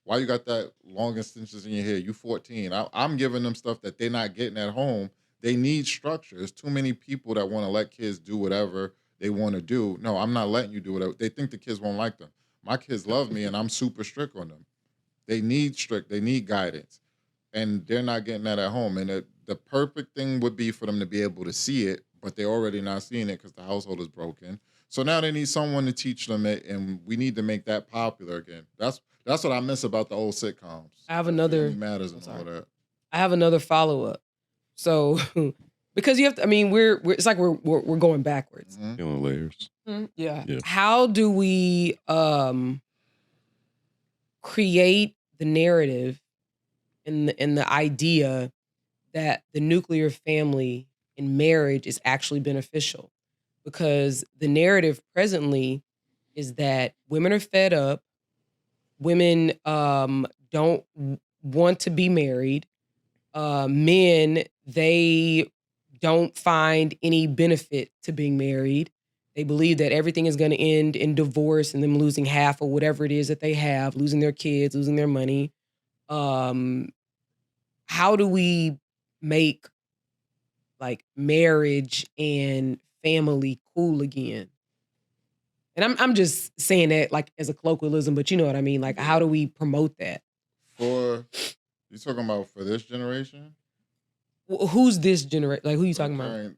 Why you got that long extensions in your hair? You 14. I'm giving them stuff that they're not getting at home. They need structure. There's too many people that want to let kids do whatever they want to do. No, I'm not letting you do whatever. They think the kids won't like them. My kids love me, and I'm super strict on them. They need guidance, and they're not getting that at home. And the perfect thing would be for them to be able to see it, but they're already not seeing it because the household is broken. So now they need someone to teach them it, and we need to make that popular again. That's what I miss about the old sitcoms. I have another Matters and all that. I have another follow-up. So, because you have to, I mean, we're it's like we're going backwards. Feeling layers. Yeah. How do we create the narrative and the idea that the nuclear family in marriage is actually beneficial? Because the narrative presently is that women are fed up, women don't want to be married, men, they don't find any benefit to being married. They believe that everything is going to end in divorce and them losing half or whatever it is that they have, losing their kids, losing their money. How do we make like marriage and family cool again? And I'm just saying that like as a colloquialism, but you know what I mean? Like, how do we promote that? You talking about for this generation? Who's this generation? Like, who you talking about?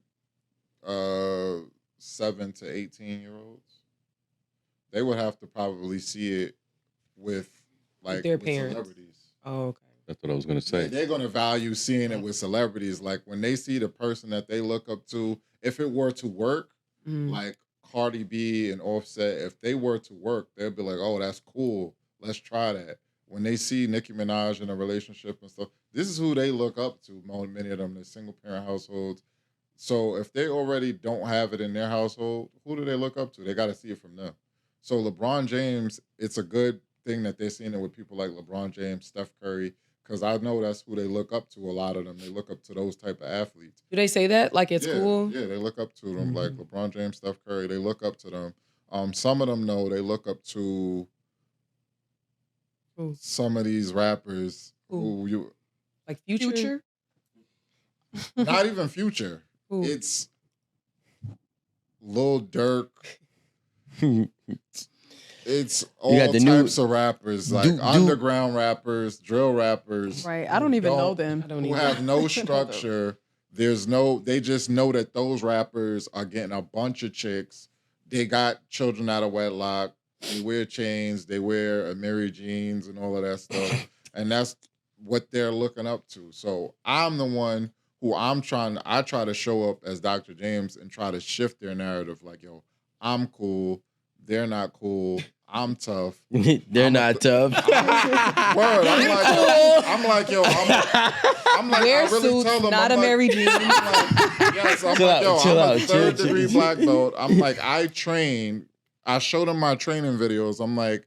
7 to 18-year-olds. They would have to probably see it with their parents. celebrities. Oh, okay. That's what I was gonna say. They're gonna value seeing it with celebrities. Like when they see the person that they look up to, if it were to work, like Cardi B and Offset, if they were to work, they'd be like, "Oh, that's cool. Let's try that." When they see Nicki Minaj in a relationship and stuff, this is who they look up to. Many of them, they're single parent households. So if they already don't have it in their household, who do they look up to? They got to see it from them. So LeBron James, it's a good thing that they're seeing it with people like LeBron James, Steph Curry, because I know that's who they look up to. A lot of them, they look up to those type of athletes. Do they say that like at school? Yeah, they look up to them like LeBron James, Steph Curry. They look up to them. Some of them know they look up to some of these rappers who you like Future. Not even Future. It's Lil Durk. It's all types of rappers, like underground rappers, drill rappers. Right. I don't even know them. Who have no structure. They just know that those rappers are getting a bunch of chicks. They got children out of wedlock. They wear chains. They wear Mary jeans and all of that stuff. And that's what they're looking up to. So I'm the one who I try to show up as Dr. James and try to shift their narrative. Like, yo, I'm cool. They're not cool. I'm tough. They're not tough. Word. I'm like, yo, wear I really suits, tell them, not a Mary Jean. I'm a third degree black belt. I'm like, I show them my training videos. I'm like,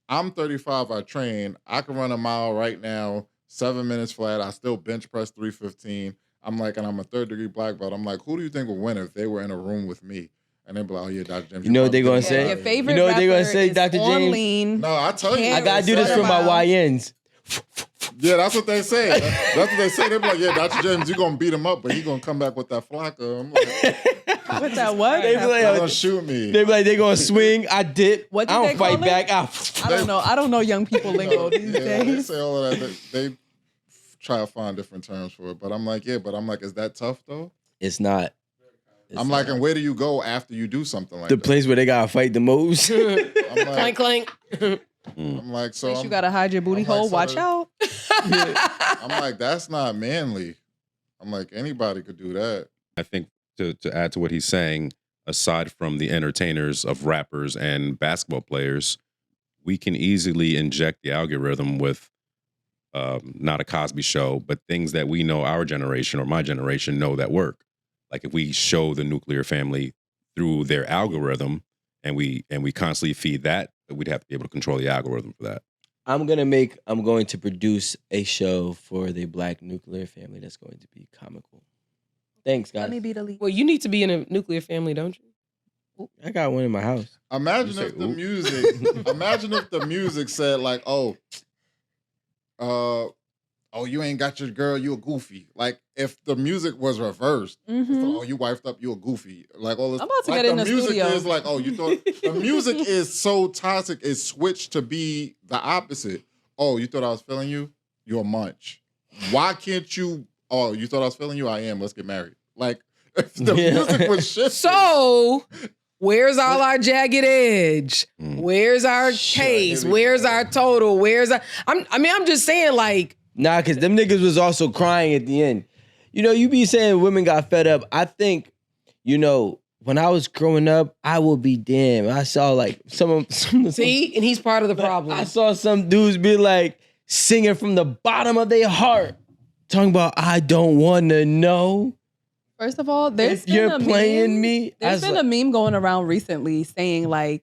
I'm 35, I train. I can run a mile right now, 7 minutes flat. I still bench press 315. I'm like, and I'm a third degree black belt. I'm like, who do you think would win if they were in a room with me? And they'd be like, oh, yeah, Dr. James. You know what they're going to say? Your favorite you know what they're going to say, rapper Dr. is on James? lean. No, I tell you. I got to do this for my YNs. Yeah, that's what they say. That's what they say. They're like, yeah, Dr. James, you're going to beat him up, but he's going to come back with that flocka. I'm like, With that what? They be like, they're going to shoot me. They be like, they're going to swing. I dip. What did I they don't fight call it? back. I don't know. I don't know young people lingo these They days. say all of that. They try to find different terms for it. But I'm like, is that tough, though? It's not. I'm like, and where do you go after you do something like The that? place where they got to fight the most. I'm like, Clank. I'm like, so You gotta hide your booty I'm like, hole. so Watch out. I'm like, that's not manly. I'm like, anybody could do that. I think to add to what he's saying, aside from the entertainers of rappers and basketball players, we can easily inject the algorithm with not a Cosby Show, but things that we know our generation or my generation know that work. Like if we show the nuclear family through their algorithm and we constantly feed that, we'd have to be able to control the algorithm for that. I'm going to produce a show for the Black nuclear family that's going to be comical. Thanks, guys. Let me be the lead. Well, you need to be in a nuclear family, don't you? I got one in my house. Imagine if the music said like, oh, you ain't got your girl, you a goofy. Like if the music was reversed, it's like, oh, you wifed up, you a goofy. Like all this. I'm about to like get in the music studio. is like, oh, you thought the music is so toxic, it's switched to be the opposite. Oh, you thought I was feeling you? You're a munch. Why can't you? Oh, you thought I was feeling you? I am. Let's get married. Like if the music was shifted. So, where's all our jagged edge? Where's our case? Where's our total? I'm just saying, like. Nah, because them niggas was also crying at the end. You know, you be saying women got fed up. I think, you know, when I was growing up, I will be damned. I saw like some See, and he's part of the problem. I saw some dudes be like singing from the bottom of their heart, talking about I don't want to know. First of all, there's been you're a playing meme, me. There's been a meme going around recently saying like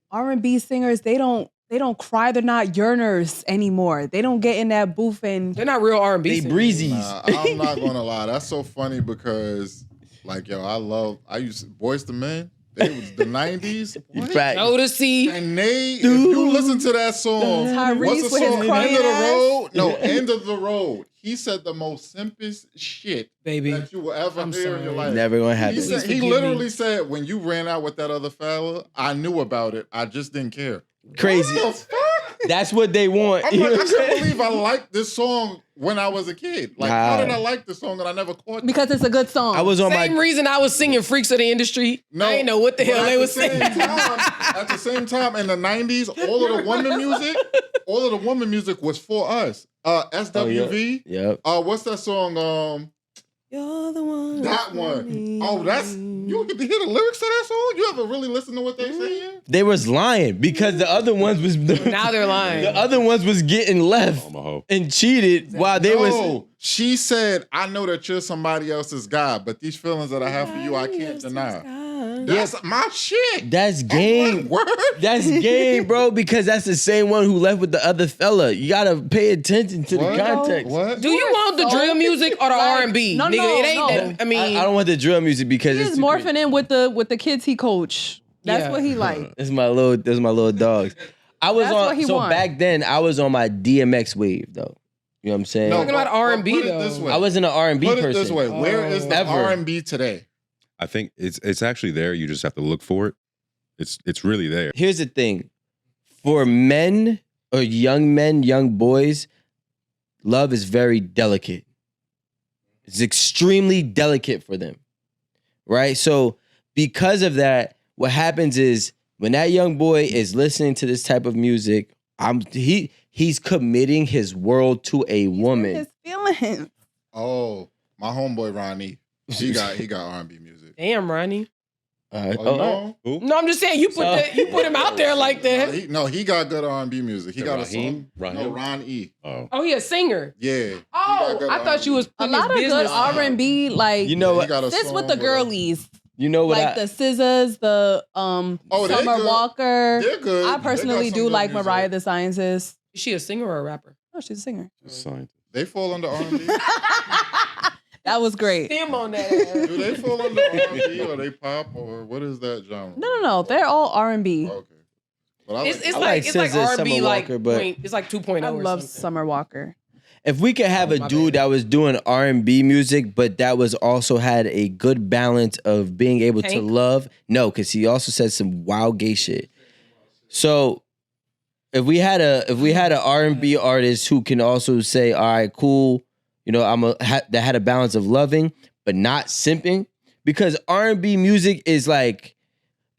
R&B singers, they don't cry. They're not yearners anymore. They don't get in that booth and they're not real R&B. They breezies. Nah, I'm not gonna lie. That's so funny because, like, yo, I used Boys to Men. They was the 90s. Jodeci. And if you listen to that song, what's the song? End of the Road? No, End of the Road. He said the most simplest shit that you will ever hear in your life. Never gonna happen. He literally said, when you ran out with that other fella, I knew about it. I just didn't care. Crazy. What the fuck? That's what they want. I'm You know like, what I I'm saying? can't believe I liked this song when I was a kid. Like, how did I like this song and I never caught? Because it's a good song. I was on Same reason I was singing Freaks of the Industry. No, I didn't know what the but hell at they the was same singing. At the same time, in the 90s, all of the women music was for us. SWV. Yep. What's that song? You're the one. That one. Oh, that's you get to hear the lyrics to that song. You ever really listen to what they saying? They was lying because the other ones was Now they're lying. The other ones was getting left and cheated while they was. No, she said, "I know that you're somebody else's guy, but these feelings that I have for you, I can't deny." That's my shit. That's game. Word. That's game, bro. Because that's the same one who left with the other fella. You gotta pay attention to the context. What? Do you want the drill music or the R&B? No, Nigga, no, it ain't no. that. I mean, I don't want the drill music because He's it's too morphing crazy. in with the kids he coach. That's Yeah. what he like. Those my little dogs. I was That's what he want. back then I was on my DMX wave though. You know what I'm saying? No, talking about but R&B put it this though. way. I wasn't an R&B Put person. it this way: where is the Ever. R&B today? I think it's actually there. You just have to look for it. It's really there. Here's the thing. For men or young men, young boys, love is very delicate. It's extremely delicate for them. Right? So because of that, what happens is when that young boy is listening to this type of music, he's committing his world to a woman. His feelings. Oh, my homeboy Ronnie. He got R&B music. Damn, Ronnie. No, No, I'm just saying you put him out there like that. he got good R&B music. He got a song. Raheem? No, Ron E. Oh, he a singer. Yeah. Oh, I thought you was A putting lot of his good business. R&B, like You know He what? got a this song with the a- girlies, You know what? like the Scissors, the they're Summer good. Walker. They're good. I They personally got some do good like music. Mariah the Scientist. Is she a singer or a rapper? Oh, she's a singer. They fall under R&B. That was great. Stem on that. Do they fall under R&B or they pop or what is that genre? No. They're all R&B. Okay. But I It's I like like it's like SZA, R&B Summer like Walker, but- it's like 2.0 I or love something. Summer Walker. If we could have a my dude bad. that was doing R&B music, but that was also had a good balance of being able to Tank? love. No, because he also said some wild gay shit. So if we had a R&B artist who can also say, all right, cool, you know, that had a balance of loving but not simping, because R&B music is like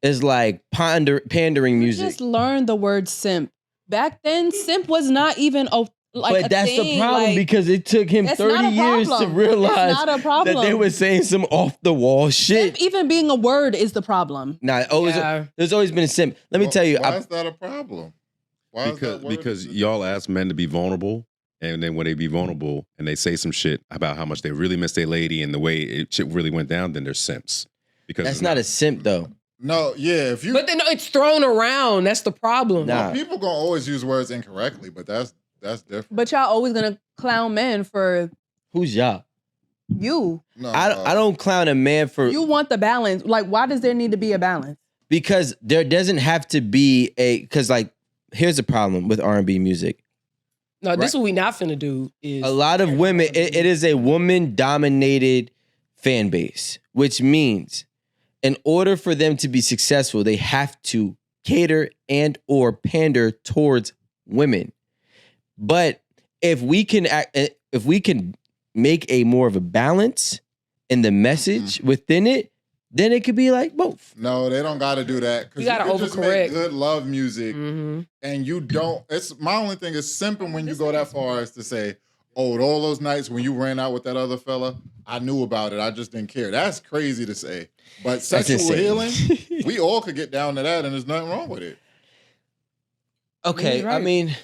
pandering You music. just learned the word simp. Back then, simp was not even a But that's the thing. problem, Like, because it took him that's 30 not a years to problem. realize It's not a problem. that they were saying some off the wall shit. simp even being a word is the problem. Nah, Yeah. there's always been a simp. Let me tell you, Why is that a problem? Why is that word- Because y'all ask men to be vulnerable, and then when they be vulnerable and they say some shit about how much they really miss their lady and the way shit really went down, then they're simps. Because that's it's not a simp though. No, yeah. If you But then it's thrown around. That's the problem. Nah. people gonna always use words incorrectly, but that's different. But y'all always gonna clown men for Who's y'all? you. No, I don't clown a man for You want the balance. Like, why does there need to be a balance? because there doesn't have to be because like here's the problem with R&B music. No, this is what we not finna do is A lot of women, it is a woman dominated fan base, which means in order for them to be successful, they have to cater and or pander towards women. But if we can make a more of a balance in the message within it, then it could be like both. No, they don't got to do that. Because You gotta can just overcorrect. make good love music, Mhm. and you don't. It's my only thing is simping when you go that far as to say, "Oh, all those nights when you ran out with that other fella, I knew about it. I just didn't care." That's crazy to say. But sexual insane. healing, we all could get down to that, and there's nothing wrong with it. Okay, He's right. I mean,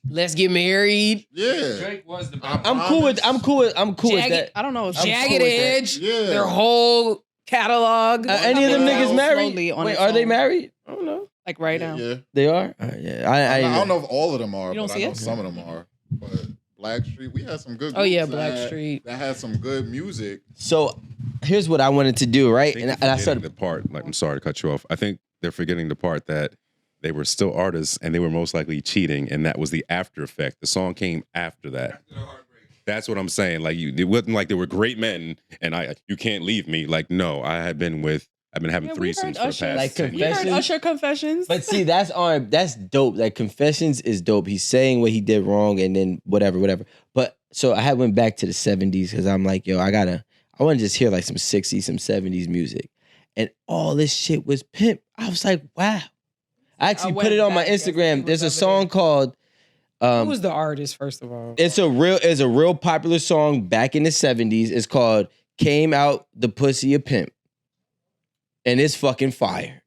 Let's get married. Yeah, Drake was the I'm cool with Jagged- that. I don't know. Jagged cool with that. Edge. Yeah. Their whole catalog. Any of them Coming niggas out married? slowly on Wait, its are they own. married? I don't know. Like right now. Yeah. They are. Yeah, I I don't know if all of them are, You don't but see I know it? some of them are. But Blackstreet, we had some good. Oh, yeah, groups that had- Blackstreet. that had some good music. So here's what I wanted to do, right? I And think I they're started. forgetting the part. Like, I'm sorry to cut you off. I think they're forgetting the part that they were still artists and they were most likely cheating, and that was the after effect. The song came after that. That's what I'm saying. Like, it wasn't like they were great men, and you can't leave me. Like, no, I had been with I've been having Yeah, we've heard threesomes for the Usher. past Like 10 We years. heard Usher confessions. But see, that's dope. Like Confessions is dope. He's saying what he did wrong and then whatever. But so I went back to the 70s because I'm like, yo, I want to just hear like some 60s, some 70s music. And all this shit was pimp. I was like, wow. I actually put went it on my back yesterday, Instagram. was There's a over song called Who was the artist, first of all? it's a real popular song back in the 70s. It's called Came Out the Pussy a Pimp. And it's fucking fire.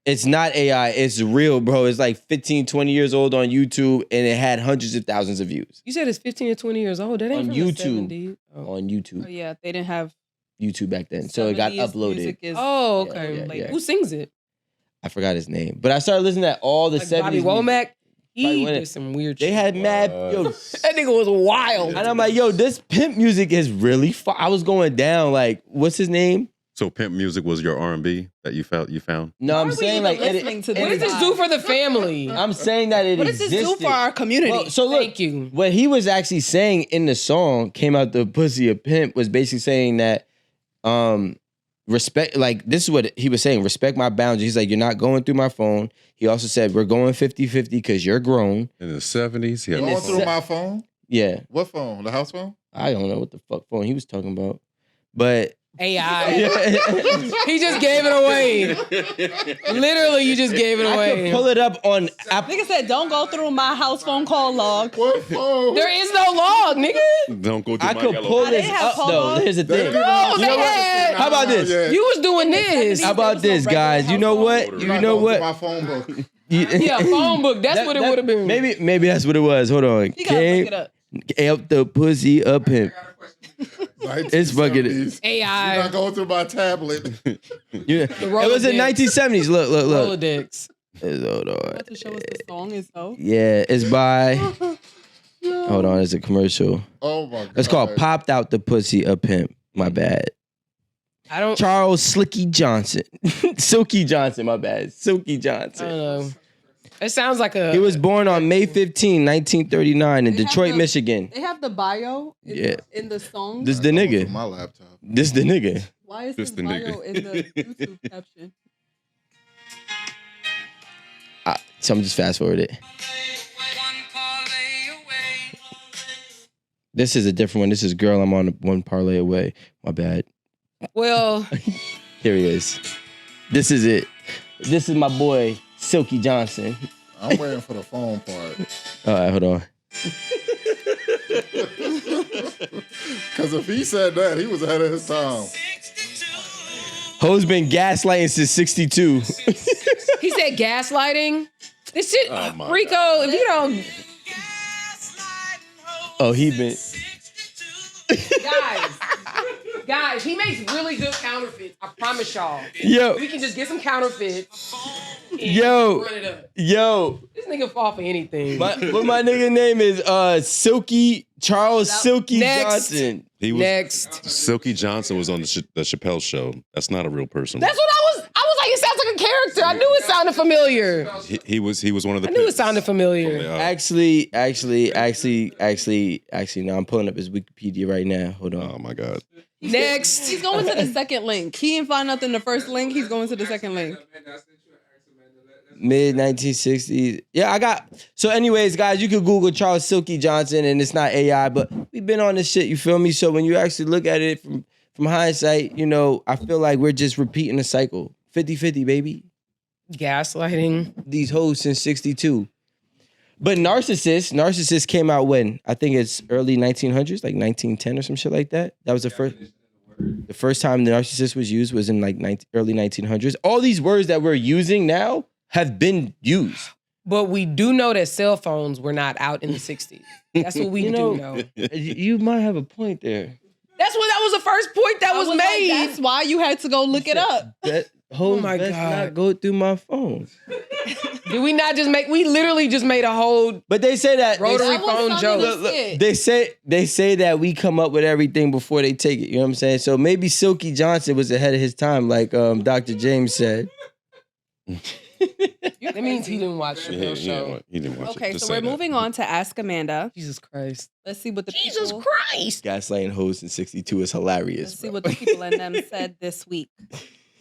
It's not AI. It's real, bro. It's like 15, 20 years old on YouTube, and it had hundreds of thousands of views. You said it's 15 or 20 years old. That ain't On from YouTube. the 70s. Oh. On YouTube. Oh, yeah, they didn't have YouTube back then. So it got 70s uploaded. music is- Oh, okay. Yeah. Who sings it? I forgot his name. But I started listening to all the Like 70s. Bobby music. Womack? Probably He went did it. some weird They shit. had mad, yo. That nigga was wild. And I'm like, yo, this pimp music is really fire. I was going down, like, what's his name? So pimp music was your R&B that you found? No, Why I'm are we saying even like, listening to What does this do for the family? I'm saying that it What does this existed. do for our community? Well, so look, Thank you. what he was actually saying in the song Came Out the Pussy a Pimp was basically saying that respect, like this is what he was saying, respect my boundaries. He's like, you're not going through my phone. He also said, we're going 50-50 because you're grown. In the 70s? He had Going a through phone. my phone? Yeah. What phone? The house phone? I don't know what the fuck phone he was talking about. But AI. He just gave it away. Literally, you just gave it I away. could pull it up on Apple. Nigga said, don't go through my house phone call log. What phone? There is no log, nigga. Don't go through I my could yellow pull phone. this They have up phone though. laws? Here's the thing. No, You they know what? had. How about this? Yeah. You was doing this. How about this, guys? You know what? You're not You know going through what? my phone book. Yeah, phone book. That's what it would have been. Maybe that's what it was. Hold on. You gotta look it up. Out the pussy up him. It's fucking- 1970s. AI. You're not going through my tablet. Yeah. It was in Rolodex. 1970s. Look. Rolodex. Hold on. What to show us the song is though? Yeah, it's by. Hold on, it's a commercial. Oh my god. It's called "Popped Out the Pussy a Pimp." My bad. I don't. Charles Slicky Johnson, Silky Johnson. My bad, Silky I Johnson. don't know. It sounds like a. He was born on May 15, 1939, in They have Detroit, the- Michigan. They have the bio Yeah. in the song. This the Going through nigga. my laptop. This the nigga. Why is This his the bio nigga. in the YouTube caption? So I'm just fast forward it. This is a different one. This is "Girl, I'm on one parlay away." My bad. Well, Here he is. This is it. This is my boy Silky Johnson. I'm waiting for the phone part. All right, hold on. Because if he said that, he was ahead of his time. Ho's been gaslighting since 62. he said gaslighting. This shit, Oh my Rico. If you don't, Oh, he been. guys, he makes really good counterfeits. I promise y'all. Yo, We can just get some counterfeits. And Yo. run it up. yo. This nigga fall for anything. What my nigga name is Charles Silky Next. Johnson. He was Next. Silky Johnson was on the Chappelle show. That's not a real person. That's what I was like, it sounds like a character. I knew it sounded familiar. He was one of the I knew it pimps. sounded familiar. Actually, no, I'm pulling up his Wikipedia right now. Hold on. Oh my god. Next. He's going to the second link. He didn't find nothing in the first link. He's going to the second link. Mid 1960s. Yeah, I got. So, anyways, guys, you could Google Charles Silky Johnson, and it's not AI, but we've been on this shit. You feel me? So when you actually look at it from hindsight, you know, I feel like we're just repeating the cycle. 50-50, baby. Gaslighting. These hoes since 62. But Narcissist came out when? I think it's early 1900s, like 1910 or some shit like that. That was the first time the Narcissist was used was in like early 1900s. All these words that we're using now have been used. But we do know that cell phones were not out in the 60s. That's what we You do know- know. You might have a point there. That was the first point that was I like, made. that's why you had to go look it up. That hoes my best God. not go through my phone. Did we not just we literally just made a whole But they say that rotary That was phone funny joke. to Look, skit. they say that we come up with everything before they take it. You know what I'm saying? So maybe Silky Johnson was ahead of his time, like Dr. James said. That means he didn't watch the Yeah, show. he didn't watch it. Okay, Just so say we're that. moving on to Ask Amanda. Jesus Christ. Let's see what the Jesus people, Christ. Gaslighting hoes in 62 is hilarious. let's see what the people in them said this week.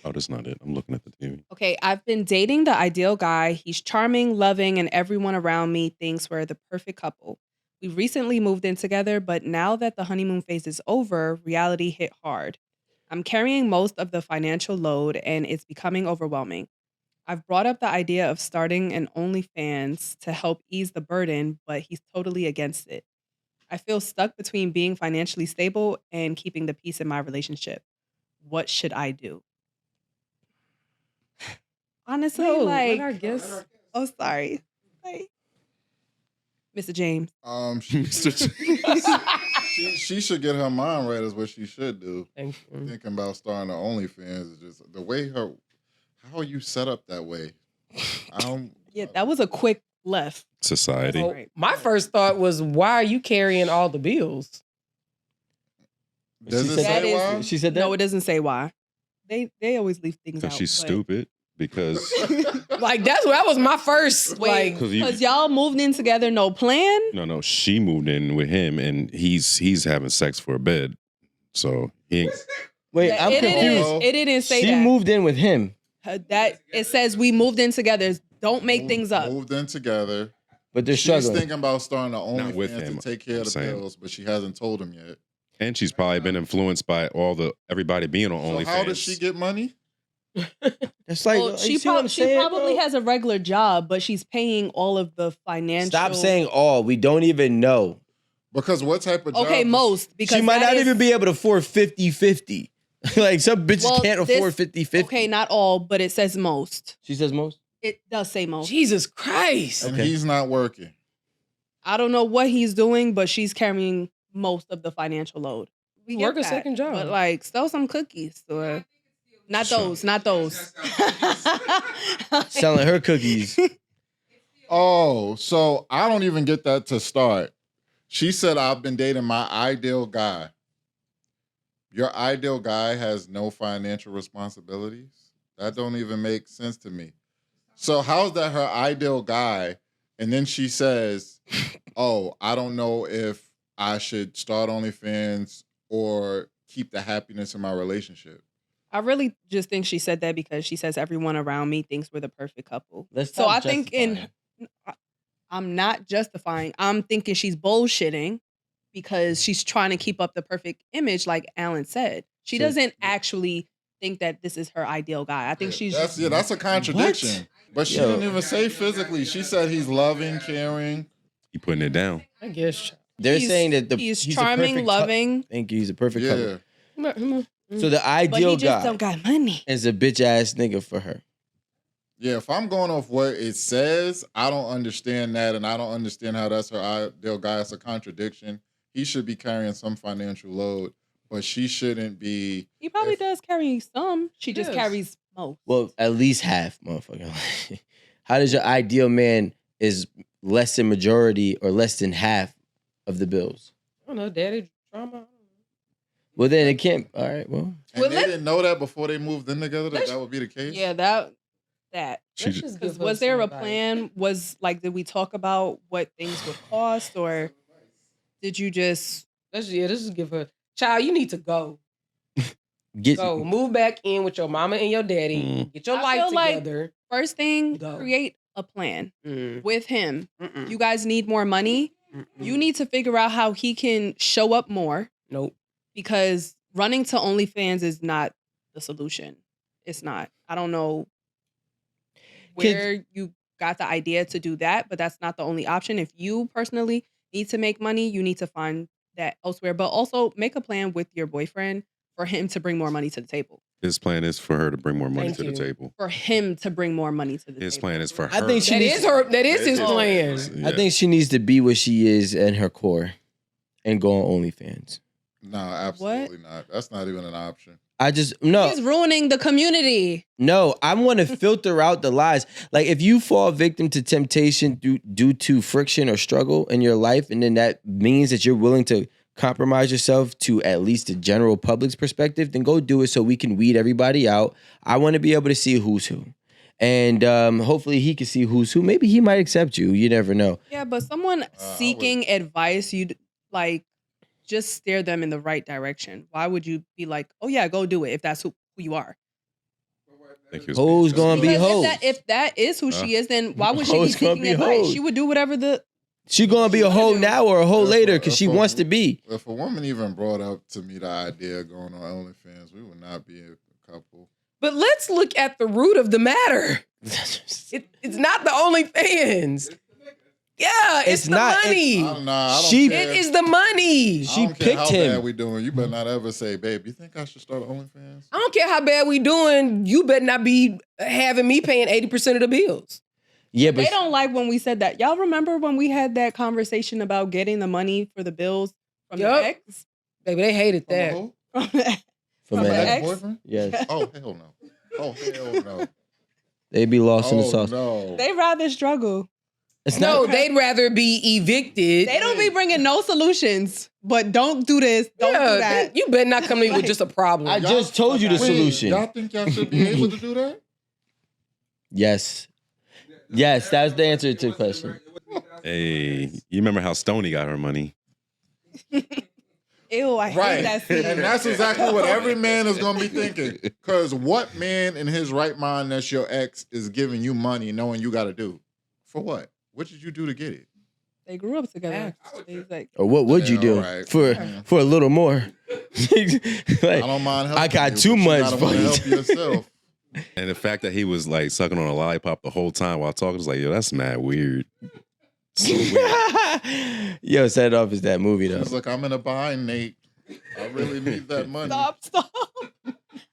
Oh, that's not it. I'm looking at the TV. Okay, I've been dating the ideal guy. He's charming, loving, and everyone around me thinks we're the perfect couple. We recently moved in together, but now that the honeymoon phase is over, reality hit hard. I'm carrying most of the financial load and it's becoming overwhelming. I've brought up the idea of starting an OnlyFans to help ease the burden, but he's totally against it. I feel stuck between being financially stable and keeping the peace in my relationship. What should I do? Honestly, No, let like, our guests. oh, sorry. Like, Mr. James. She should get her mind right is what she should do. Thank you. Thinking about starting her OnlyFans is just the way how are you set up that way? I don't. Yeah, that was a quick left. Society. Oh, my first thought was, why are you carrying all the bills? Does She it said say that why? She said that? No, it doesn't say why. They always leave things out. Because she's but- stupid. Because Like that was my first. Wait, Like, because y'all moved in together, no plan. no, she moved in with him and he's having sex for a bed. So he ain't. Wait, I'm it confused. Didn't, it didn't say She that. moved in with him. That it says we moved in together. Don't make things up. Moved in together. But they're She's struggling. thinking about starting her Not with OnlyFans him, to take care I'm of the saying. bills, but she hasn't told him yet. And she's probably been influenced by everybody being on So OnlyFans. how does she get money? It's like Well, you she see what I'm saying, probably bro? has a regular job, but she's paying all of the financial. Stop saying all. We don't even know. Because what type of job? Okay, does- most because She might that not is- even be able to afford 50-50. Like some bitches Well, can't this- afford 50-50. Okay, not all, but it says most. She says most. It does say most. Jesus Christ. And Okay. he's not working. I don't know what he's doing, but she's carrying most of the financial load. We Work get a that, second job. but like sell some cookies or not Sure. those, not those. Selling her cookies. Oh, so I don't even get that to start. She said, I've been dating my ideal guy. Your ideal guy has no financial responsibilities? That don't even make sense to me. So how's that her ideal guy? And then she says, oh, I don't know if I should start OnlyFans or keep the happiness in my relationship. I really just think she said that because she says everyone around me thinks we're the perfect couple. Let's So stop I think I'm not justifying. I'm thinking she's bullshitting because she's trying to keep up the perfect image, like Alan said. She doesn't actually think that this is her ideal guy. I think she's That's a contradiction. But she didn't even say physically. She said he's loving, caring. He putting it down. I guess. They're He's- saying that he's a charming, perfect loving. Thank you. He's a perfect Yeah. couple. Mm. So the But ideal he just guy don't got money. is a bitch ass nigga for her. Yeah, if I'm going off what it says, I don't understand that, and I don't understand how that's her ideal guy. It's a contradiction. He should be carrying some financial load, but she shouldn't be. He probably does carry some. She just Yes. carries most. Well, at least half, motherfucker. How does your ideal man is less than majority or less than half of the bills? I don't know, daddy trauma. Well, then it can't. All right, well. And Well, they didn't know that before they moved in together, that would be the case? Yeah, that. She Let's ju- just Because give her was there some a advice. plan? Was like, did we talk about what things would cost, or did you just? Let's just give her. Child, you need to go. Get Go. Move back in with your mama and your daddy. Mm. Get your I life feel like- together. First thing, Go. create a plan Mm. with him. Mm-mm. You guys need more money. Mm-mm. You need to figure out how he can show up more Nope. because running to OnlyFans is not the solution. It's not. I don't know where you got the idea to do that, but that's not the only option. If you personally need to make money, you need to find that elsewhere, but also make a plan with your boyfriend for him to bring more money to the table. His plan is for her to bring more money Thank to the you. table. For him to bring more money to the His table. plan is for her. I think she That needs is her. That is his Yeah. plan. Yeah. I think she needs to be what she is in her core and go on OnlyFans. No, absolutely not. That's not even an option. I just no. He's ruining the community. No, I want to filter out the lies. Like if you fall victim to temptation due to friction or struggle in your life, and then that means that you're willing to compromise yourself to at least the general public's perspective, then go do it so we can weed everybody out. I want to be able to see who's who. And hopefully he can see who's who. Maybe he might accept you. You never know. Yeah, but someone seeking advice, you'd like just steer them in the right direction. Why would you be like, oh yeah, go do it if that's who you are? think he was Hoes being gonna be Because hoes. if that is who she is, then why would she be Hoes gonna seeking be advice? hoes. She would do whatever the. She gonna be a hoe now or a hoe If later a- because if she a- wants to be. If a woman even brought up to me the idea of going on OnlyFans, we would not be a couple. But let's look at the root of the matter. It's not the OnlyFans. Yeah, it's the not- money. I don't She- care. It is the money. I She don't care picked how him. bad we doing. You better not ever say, babe, you think I should start OnlyFans? I don't care how bad we doing. You better not be having me paying 80% of the bills. Yeah, They but don't like when we said that. Y'all remember when we had that conversation about getting the money for the bills from Yup. the ex? Baby, they hated From a that. hoe? From the, from from an an ex, ex? Boyfriend? yes, Oh, hell no. Oh, hell no. they be lost in the Oh, sauce. no. they rather struggle. It's No, not. they'd rather be evicted. They don't be bringing no solutions, but don't do this, don't do that. You better not come to me with just a problem. I just told you the Wait, solution. Y'all think y'all should be able to do that? Yes, yes, that's the answer to the question. Hey, you remember how Stoney got her money? Ew, I hate Right. that scene. And that's exactly what every man is going to be thinking. Because what man in his right mind that's your ex is giving you money knowing you got to do? For what? What did you do to get it? They grew up together. He's like, Or what would you Yeah, do alright. for a little more? Like, I don't mind helping I got you, 2 but you months gotta for wanna you. help yourself. And the fact that he was like sucking on a lollipop the whole time while talking was like, yo, that's mad weird. Yo, set it off as that movie though. He's like, I'm in a bind, Nate. I really need that money. stop.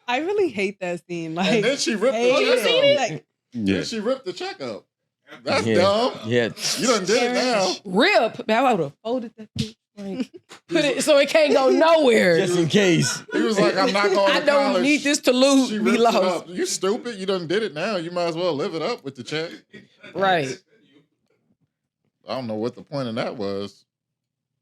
I really hate that scene. Like, And then she ripped hey, the check up. Like, Yeah. Then she ripped the check up. That's Yeah. dumb. Yeah, You done did it now. Rip. I would have folded that bitch. Like, put it so it can't go nowhere. just in case. He was like, I'm not going to I don't college. need this to lose. She Be ripped it lost. up. You stupid. You done did it now. You might as well live it up with the check. Right. I don't know what the point of that was.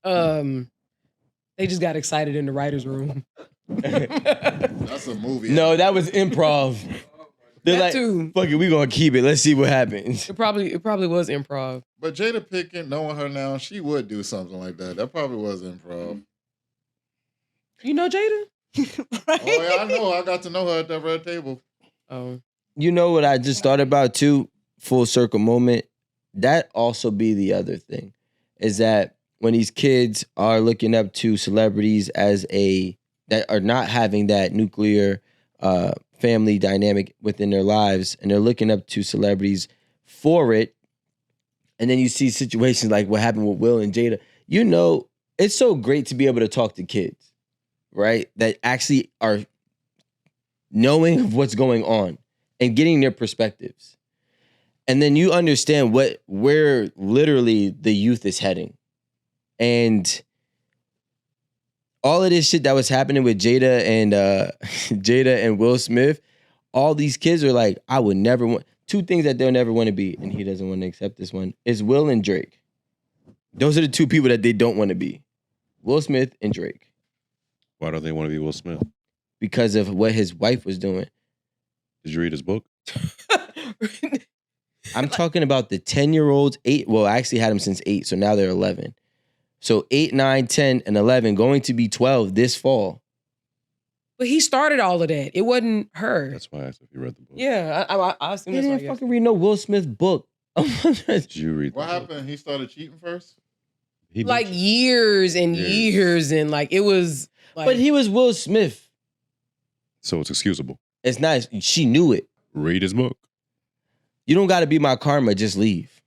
They just got excited in the writer's room. That's a movie. No, that was improv. They're That like, too. fuck it, we gonna keep it. Let's see what happens. It probably was improv. But Jada Pinkett, knowing her now, she would do something like that. That probably was improv. You know Jada? right? Oh, yeah, I know. I got to know her at that red table. Oh. You know what I just thought about too? Full circle moment. That also be the other thing, is that when these kids are looking up to celebrities that are not having that nuclear family dynamic within their lives, and they're looking up to celebrities for it, and then you see situations like what happened with Will and Jada. You know, it's so great to be able to talk to kids, right? That actually are knowing of what's going on and getting their perspectives. And then you understand where literally the youth is heading. And all of this shit that was happening with Jada and Will Smith, all these kids are like, I would never want, 2 things that they'll never want to be, and he doesn't want to accept this one, is Will and Drake. Those are the 2 people that they don't want to be. Will Smith and Drake. Why don't they want to be Will Smith? Because of what his wife was doing. Did you read his book? I'm talking about the 10-year-olds, 8, well, I actually had them since 8, so now they're 11. So 8, 9, 10, and 11, going to be 12 this fall. But he started all of that. It wasn't her. That's why I asked if you read the book. Yeah, I assume They that's why. didn't fucking read no Will Smith book. Did you read What the book? happened? He started cheating first? He Like mentioned- years and Years. years and like it was like But he was Will Smith. So it's excusable. It's nice. She knew it. Read his book. You don't got to be my karma. Just leave.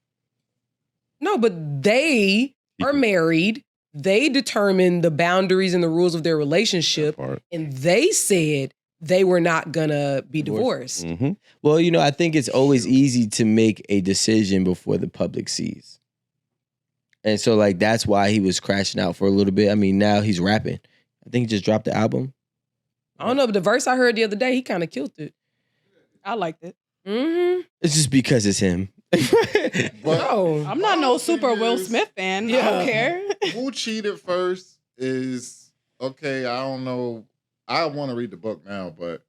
no, but they are married. They determined the boundaries and the rules of their relationship, Part. and they said they were not gonna be divorced. Mm-hmm. Well, you know, I think it's always easy to make a decision before the public sees. And so, like, that's why he was crashing out for a little bit. I mean, now he's rapping. I think he just dropped the album. I don't know, but the verse I heard the other day, he kind of killed it. I liked it. Mm-hmm. It's just because it's him. But No, I'm not no super Will Smith fan. I don't care. who cheated first is, okay, I don't know. I want to read the book now, but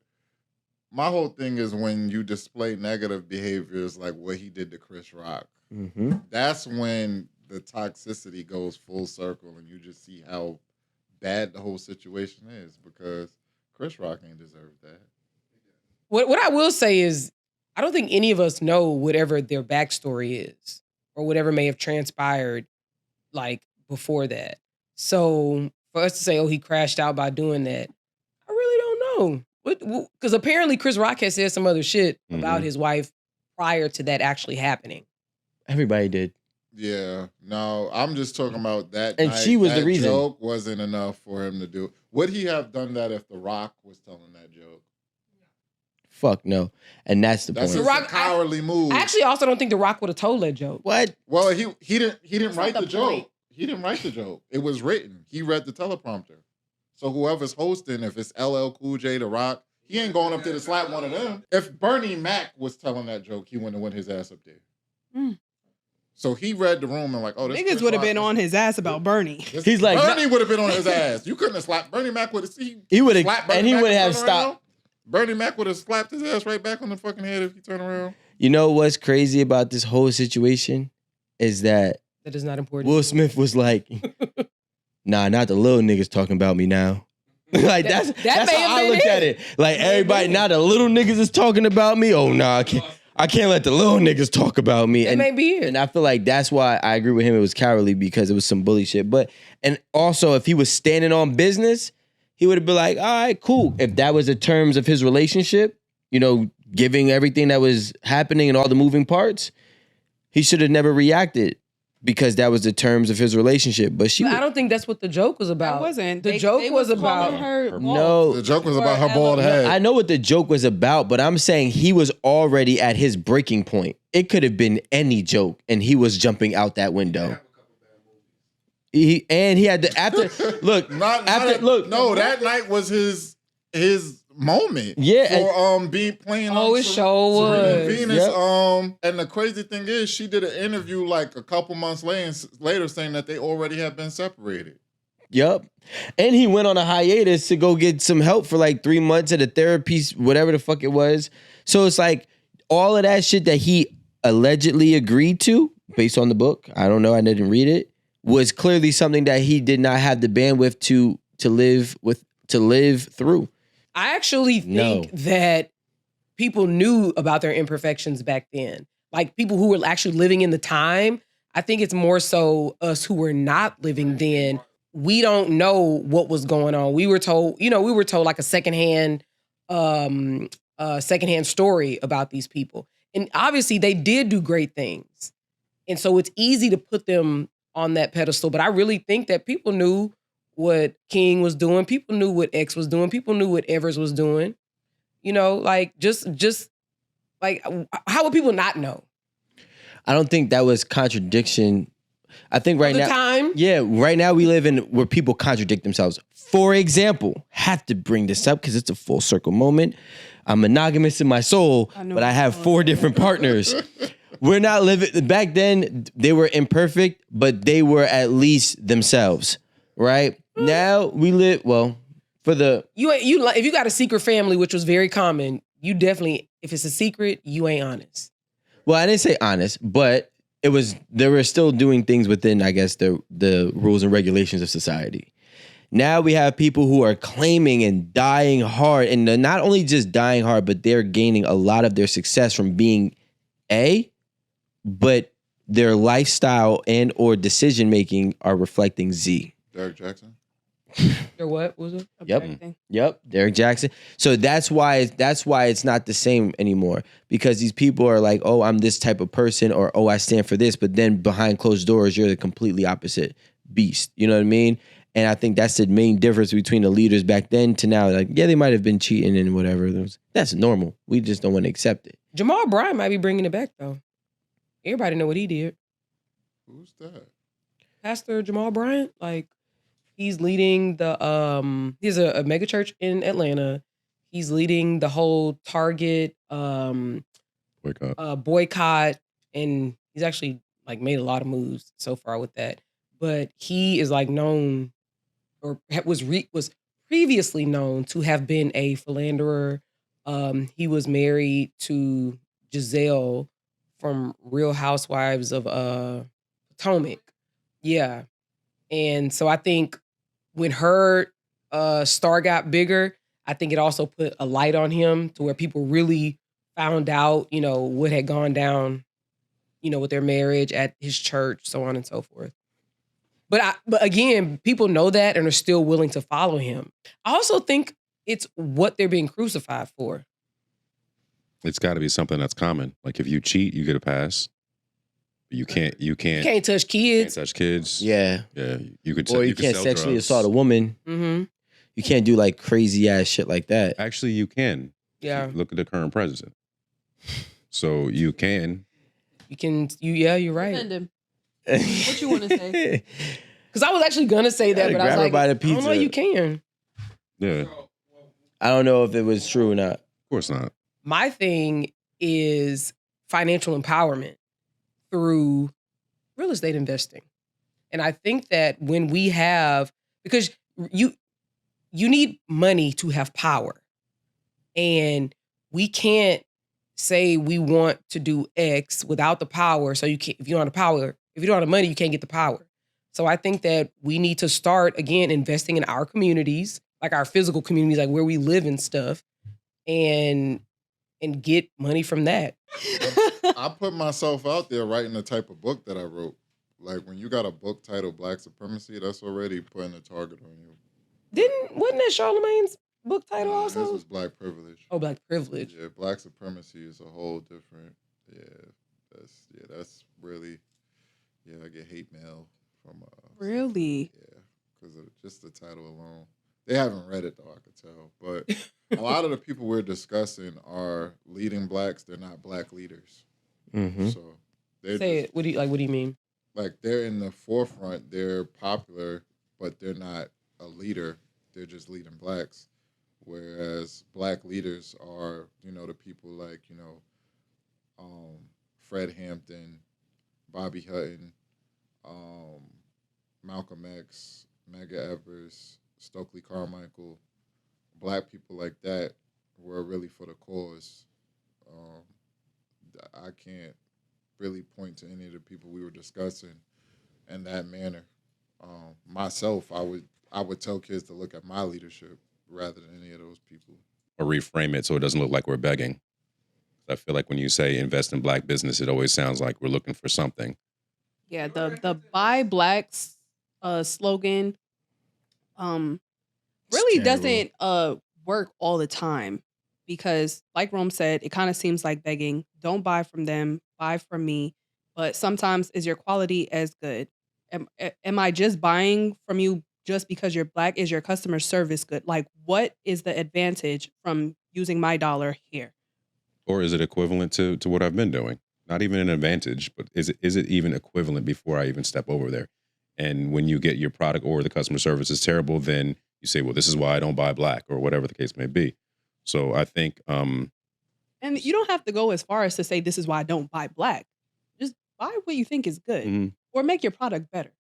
my whole thing is when you display negative behaviors like what he did to Chris Rock, Mm-hmm. that's when the toxicity goes full circle and you just see how bad the whole situation is because Chris Rock ain't deserved that. What I will say is, I don't think any of us know whatever their backstory is or whatever may have transpired like before that. So for us to say, oh, he crashed out by doing that, I really don't know. Because apparently Chris Rock has said some other shit about his wife prior to that actually happening. Everybody did. Yeah, no, I'm just talking about that. And night, she was the that reason. joke wasn't enough for him to do. Would he have done that if The Rock was telling that joke? Fuck no. And that's the That's point. just a cowardly move. I actually also don't think The Rock would have told that joke. What? Well, he didn't write not the the joke. point. He didn't write the joke. It was written. He read the teleprompter. So whoever's hosting, if it's LL Cool J, The Rock, he ain't going up there to slap one of them. If Bernie Mac was telling that joke, he wouldn't have went his ass up there. Mm. So he read the room and like, oh, this Niggas would have been on his ass about Bernie. He's like, Bernie would have been on his ass. You couldn't have slapped Bernie Mac would have. He would have, and he would have stopped. Bernie Mac would have slapped his ass right back on the fucking head if he turned around. You know what's crazy about this whole situation is that That is not important. Will Smith was like, nah, not the little niggas talking about me now. Like that's may have how I been looked it. at it. Like everybody, now the little niggas is talking about me. Oh nah, I can't let the little niggas talk about me. That may be it. And I feel like that's why I agree with him. It was cowardly because it was some bully shit. But and also if he was standing on business, he would have been like, all right, cool. If that was the terms of his relationship, you know, giving everything that was happening and all the moving parts, he should have never reacted because that was the terms of his relationship. But she, But I don't think that's what the joke was about. That wasn't. The They- joke they was was calling about her bald. no. The joke was about her bald head. I know what the joke was about, but I'm saying he was already at his breaking point. It could have been any joke, and he was jumping out that window. He had to after look that night was his moment. Yeah, for playing. Oh, it sure Serena was. Venus. Yep. And the crazy thing is, she did an interview like a couple months later saying that they already have been separated. Yep. And he went on a hiatus to go get some help for like 3 months at a therapy, whatever the fuck it was. So it's like all of that shit that he allegedly agreed to based on the book. I don't know. I didn't read it. Was clearly something that he did not have the bandwidth to live through. I actually think that people knew about their imperfections back then. Like people who were actually living in the time. I think it's more so us who were not living then. We don't know what was going on. We were told like a secondhand story about these people. And obviously they did do great things. And so it's easy to put them on that pedestal. But I really think that people knew what King was doing. People knew what X was doing. People knew what Evers was doing. You know, like just like how would people not know? I don't think that was contradiction. I think right now, right now we live in where people contradict themselves. For example, have to bring this up because it's a full circle moment. I'm monogamous in my soul, but I have 4 different partners. We're not living back then. They were imperfect, but they were at least themselves, right? Now we live for the if you got a secret family, which was very common, you definitely, if it's a secret, you ain't honest. Well, I didn't say honest, but they were still doing things within, I guess, the rules and regulations of society. Now we have people who are claiming and dying hard, and they're not only just dying hard, but they're gaining a lot of their success from being but their lifestyle and or decision making are reflecting Z. Derek Jackson. Or what was it? Yep. Derek Jackson. So that's why it's not the same anymore, because these people are like, oh, I'm this type of person, or oh, I stand for this, but then behind closed doors, you're the completely opposite beast. You know what I mean? And I think that's the main difference between the leaders back then to now. Like, yeah, they might have been cheating and whatever. That's normal. We just don't want to accept it. Jamal Bryant might be bringing it back though. Everybody know what he did. Who's that? Pastor Jamal Bryant, like. He's leading he's a mega church in Atlanta. He's leading the whole Target boycott, and he's actually like made a lot of moves so far with that. But he is like known, or was previously known to have been a philanderer. He was married to Giselle from Real Housewives of Potomac. Yeah. And so I think when her star got bigger, I think it also put a light on him to where people really found out, what had gone down, with their marriage at his church, so on and so forth. But again, people know that and are still willing to follow him. I also think it's what they're being crucified for. It's got to be something that's common. Like if you cheat, you get a pass. You can't touch kids. Can't touch kids. Yeah. Yeah. You could. Or you could can't sell sexually drugs. assault a woman. Mm-hmm. You can't do like crazy ass shit like that. Actually, you can. Yeah. Look at the current president. So you can. You can. You're right. Defend him. What you want to say? Because I was actually gonna say that, but I was like, by the I don't know. pizza. You can. Yeah. I don't know if it was true or not. Of course not. My thing is financial empowerment through real estate investing. And I think that when we have, because you need money to have power. And we can't say we want to do X without the power. So you can't, if you don't have the power, if you don't have the money, you can't get the power. So I think that we need to start, again, investing in our communities, like our physical communities, like where we live and stuff, and get money from that. I put myself out there writing the type of book that I wrote. Like when you got a book titled Black Supremacy, that's already putting a target on you. Wasn't that Charlemagne's book title also? This was Black Privilege. Oh, Black Privilege. Yeah, Black Supremacy is a whole different. That's really. Yeah, I get hate mail from. Really? Yeah, because of just the title alone. They haven't read it though, I could tell. But a lot of the people we're discussing are leading blacks. They're not black leaders. Mm-hmm. So they're Say it. What do you mean? like they're in the forefront. They're popular, but they're not a leader. They're just leading blacks. Whereas black leaders are, the people like, Fred Hampton, Bobby Hutton, Malcolm X, Medgar Evers, Stokely Carmichael, black people like that were really for the cause. I can't really point to any of the people we were discussing in that manner. Myself, I would tell kids to look at my leadership rather than any of those people. Or reframe it so it doesn't look like we're begging. I feel like when you say invest in black business, it always sounds like we're looking for something. Yeah, the Buy Blacks slogan really doesn't work all the time because, like Rome said, it kind of seems like begging. Don't buy from them, buy from me. But sometimes is your quality as good? Am I just buying from you just because you're black? Is your customer service good? Like, what is the advantage from using my dollar here? Or is it equivalent to what I've been doing? Not even an advantage, but is it even equivalent before I even step over there? And when you get your product or the customer service is terrible, then you say, well, this is why I don't buy black or whatever the case may be. So I think... and you don't have to go as far as to say, this is why I don't buy black. Just buy what you think is good or make your product better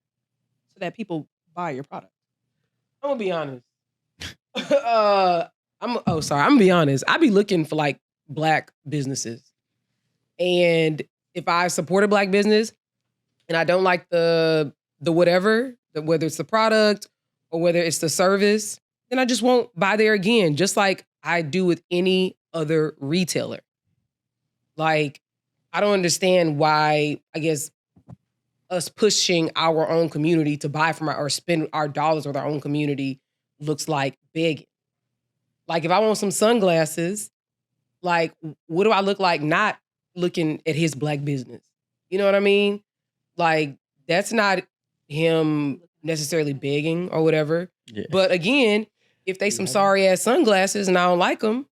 so that people buy your product. I'm going to be honest. I'm going to be honest. I be looking for like black businesses. And if I support a black business and I don't like the whatever, whether it's the product or whether it's the service, then I just won't buy there again, just like I do with any other retailer. Like, I don't understand why, I guess, us pushing our own community to buy from or spend our dollars with our own community looks like begging. Like, if I want some sunglasses, like, what do I look like not looking at his black business? You know what I mean? Like, that's not him necessarily begging or whatever. Yeah. But again, if they some sorry ass sunglasses and I don't like them,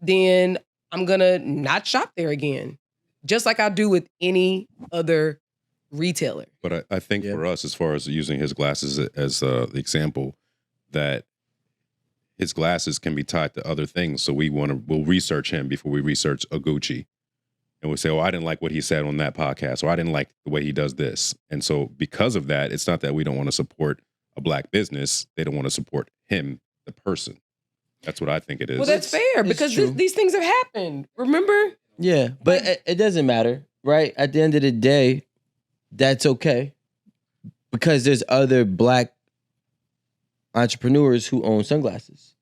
then I'm gonna not shop there again. Just like I do with any other retailer. But I think for us, as far as using his glasses as the example, that his glasses can be tied to other things. So we'll research him before we research a Gucci. And we'll say, oh, I didn't like what he said on that podcast, or I didn't like the way he does this. And so because of that, it's not that we don't want to support a black business. They don't want to support him, the person. That's what I think it is. Well, that's fair because these things have happened. Remember? Yeah, but it doesn't matter, right? At the end of the day, that's okay. Because there's other black entrepreneurs who own sunglasses.